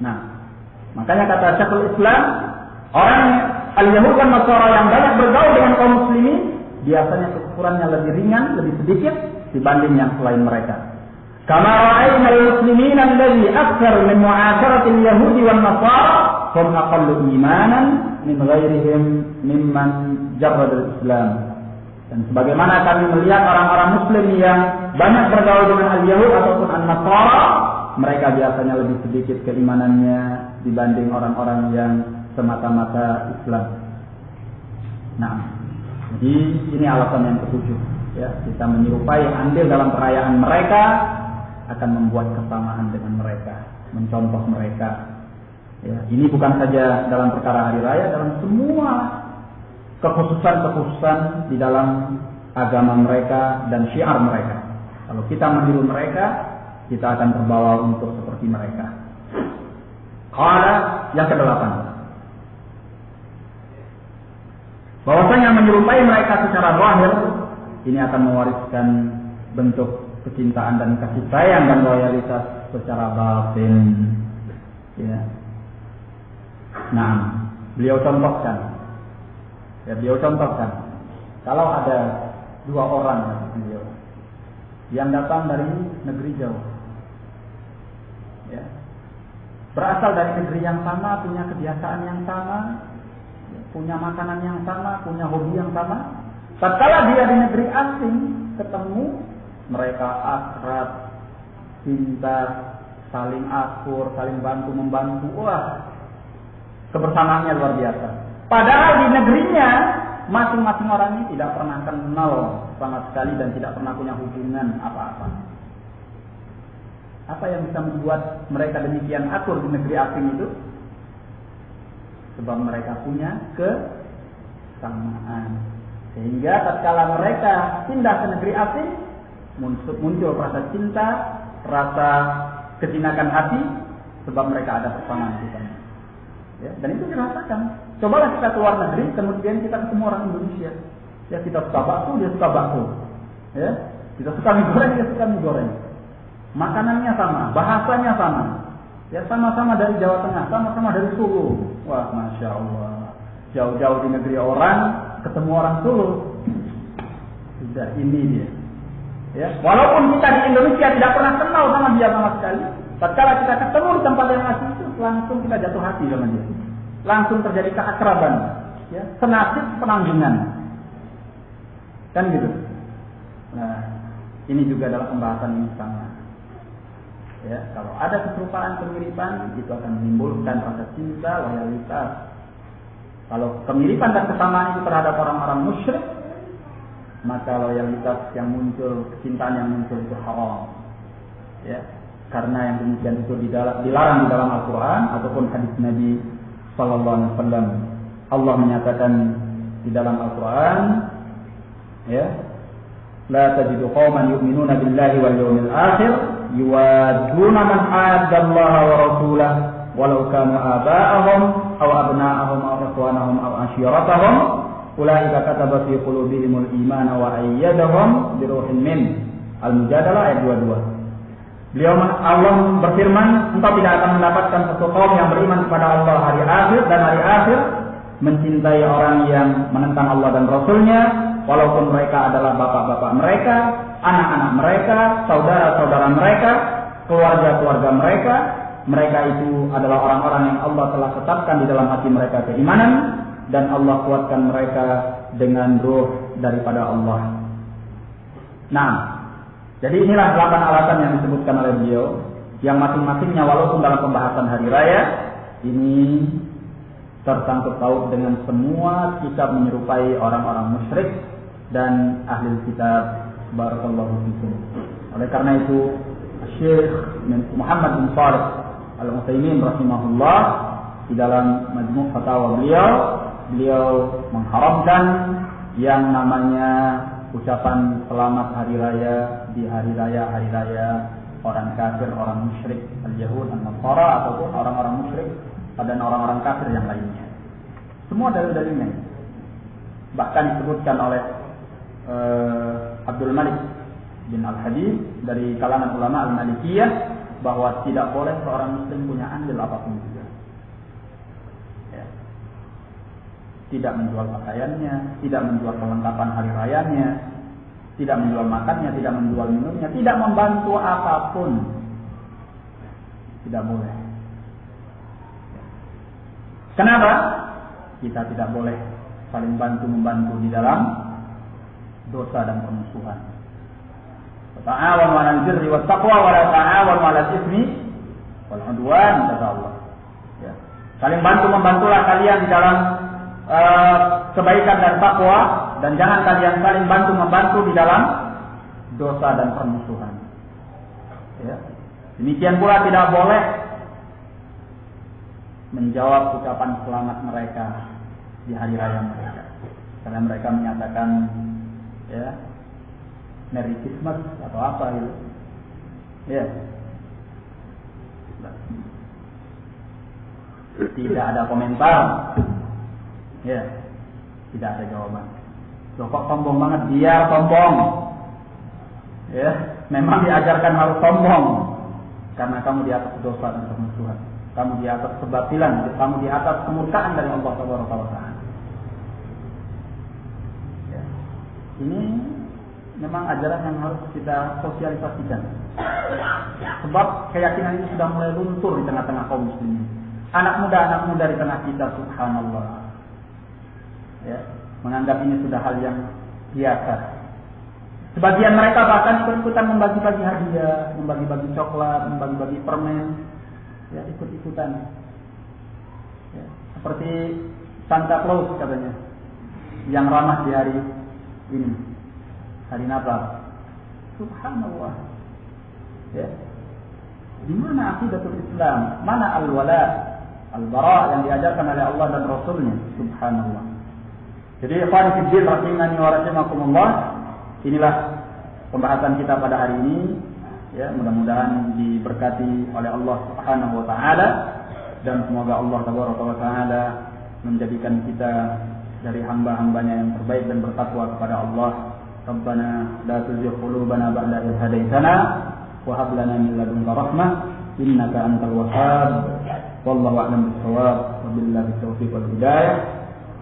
Nah, makanya kata Syekhul Islam, orang al-Yahud dan Nasara yang banyak bergaul dengan kaum muslimin, biasanya kekufurannya lebih ringan, lebih sedikit dibanding yang selain mereka. Kama ra'ayna al-muslimina alladhi akthar min mu'asharati al-yahudi wan nasara hum aqallu imanan min ghairihim mimman jarrad al-islam. Dan sebagaimana kami melihat orang-orang muslim yang banyak bergaul dengan al-yahud ataupun an-nasara, mereka biasanya lebih sedikit keimanannya dibanding orang-orang yang semata-mata Islam. Nah, jadi ini alasan yang ketujuh. Ya, kita menyerupai, andil dalam perayaan mereka akan membuat kesamaan dengan mereka, mencontoh mereka. Ya, ini bukan saja dalam perkara hari raya, dalam semua kekhususan-kekhususan di dalam agama mereka dan syiar mereka. Kalau kita meniru mereka, kita akan terbawa untuk seperti mereka. Qala yang ke-8. Bahwasanya menyerupai mereka secara zahir ini akan mewariskan bentuk kecintaan dan kasih sayang dan loyalitas secara batin. Ya. Nah, beliau contohkan. Kalau ada dua orang beliau yang datang dari negeri jauh, ya, berasal dari negeri yang sama, punya kebiasaan yang sama, punya makanan yang sama, punya hobi yang sama. Tatkala dia di negeri asing ketemu, mereka akrab, cinta, saling akur, saling bantu membantu. Wah, kebersamaannya luar biasa. Padahal di negerinya masing-masing orang ini tidak pernah kenal sama sekali dan tidak pernah punya hubungan apa-apa. Apa yang bisa membuat mereka demikian akur di negeri asing itu? Sebab mereka punya kesamaan. Sehingga tatkala mereka pindah ke negeri asing, muncul rasa cinta, rasa kejinakan hati, sebab mereka ada persamaan di sana. Ya, dan itu dirasakan. Cobalah kita keluar negeri, kemudian kita ketemu orang Indonesia. Ya, kita suka bakso, dia suka bakso. Ya, kita suka mie goreng, dia suka mie goreng. Makanannya sama, bahasanya sama. Ya, sama-sama dari Jawa Tengah, sama-sama dari Solo. Wah, Masya Allah. Jauh-jauh di negeri orang, ketemu orang Solo. Sudah, ini dia. Ya, walaupun kita di Indonesia tidak pernah kenal sama dia sama sekali, tatkala kita ketemu di tempat yang asing itu, langsung kita jatuh hati sama dia. Langsung terjadi keakraban, ya, senasib penanggungan. Kan gitu. Nah, ini juga adalah pembahasan yang sama. Ya, kalau ada keserupaan, kemiripan, itu akan menimbulkan rasa cinta, loyalitas. Kalau kemiripan dan kesamaan itu terhadap orang-orang musyrik, maka loyalitas yang muncul, kecintaan yang muncul itu haram. Ya, karena yang demikian itu dilarang di dalam Al-Quran ataupun hadis Nabi Sallallahu Alaihi Wasallam. Allah menyatakan di dalam Al-Quran, ya, la tajidu qauman yu'minuna billahi wal yawmil akhir yuwadduna man haddallaha wa rasulahu walau kanu aba'ahum aw abna'ahum aw ikhwanahum aw ashiratahum ulaika kataba fi qulubihimul imana wa ayyadahum bi ruhin min. Al-Mujadalah ayat 22. Beliau Allah berfirman, engkau tidak akan mendapatkan satu kaum yang beriman kepada Allah hari akhir dan hari akhir mencintai orang yang menentang Allah dan Rasulnya, walaupun mereka adalah bapak-bapak mereka, anak-anak mereka, saudara-saudara mereka, keluarga-keluarga mereka. Mereka itu adalah orang-orang yang Allah telah tetapkan di dalam hati mereka keimanan, dan Allah kuatkan mereka dengan ruh daripada Allah. Nah, jadi inilah 8 alasan yang disebutkan oleh beliau, yang masing-masingnya walaupun dalam pembahasan hari raya ini tersangkut paut dengan semua sikap menyerupai orang-orang musyrik dan ahli kitab. Barakallahu fikum. Oleh karena itu, Syekh Muhammad bin Shalih Al-Utsaimin rahimahullah di dalam Majmu' Fatawa beliau mengharamkan yang namanya ucapan selamat hari raya di hari raya orang kafir, orang musyrik, al-Yahud, an-Nasara ataupun orang-orang musyrik dan orang-orang kafir yang lainnya. Semua dalil-dalilnya. Bahkan disebutkan oleh Abdul Malik bin Al-Hadid dari kalangan ulama Al-Malikiyah bahwa tidak boleh seorang muslim punya andil apapun juga. Ya. Tidak menjual pakaiannya, tidak menjual kelengkapan hari rayanya, tidak menjual makannya, tidak menjual minumnya, tidak membantu apapun. Tidak boleh. Kenapa? Kita tidak boleh saling bantu-membantu di dalam dosa dan permusuhan. Ta'awanu 'alal birri wat taqwa wa la ta'awanu 'alal itsmi wal 'udwan, kata Allah. Ya. Saling bantu-membantulah kalian di dalam kebaikan dan takwa, dan jangan kalian saling bantu-membantu di dalam dosa dan permusuhan. Ya. Demikian pula tidak boleh menjawab ucapan selamat mereka di hari raya mereka, karena mereka menyatakan, ya, Merry Christmas atau apa gitu. Ya. Tidak ada komentar. Ya. Tidak ada jawaban. Loh, kok sombong banget? Biar sombong. Ya, memang diajarkan harus sombong. Karena kamu di atas dosa dan permusuhan. Kamu di atas kebatilan, kamu di atas kemurkaan dari Allah Subhanahu wa taala. Ya. Ini memang ajaran yang harus kita sosialisasikan. Sebab keyakinan ini sudah mulai luntur di tengah-tengah kaum muslimin. Anak muda di tengah kita, subhanallah, ya, menganggap ini sudah hal yang biasa. Sebagian mereka bahkan ikut-ikutan membagi-bagi hadiah, membagi-bagi coklat, membagi-bagi permen, ya, ikut-ikutan. Ya, seperti Santa Claus katanya, yang ramah di hari ini. Hari Natal. Subhanallah. Ya. Di mana aqidatul Islam? Mana al-wala, al-bara yang diajarkan oleh Allah dan Rasulnya? Subhanallah. Jadi ikhwan fillah rahimani wa rahimakumullah, inilah pembahasan kita pada hari ini. Ya, mudah-mudahan diberkati oleh Allah Subhanahu wa taala, dan semoga Allah Taala menjadikan kita dari hamba-hambanya yang terbaik dan bertakwa kepada Allah. Rabbana la tuzigh qulubana ba'da idh hadaytana wa hab lana min ladunka rahmah innaka antal wahhab. Wallahu a'lam bissawab. Wabillahi taufiq wal hidayah.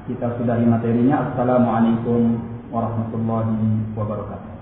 Kita sudahi materinya. Assalamualaikum warahmatullahi wabarakatuh.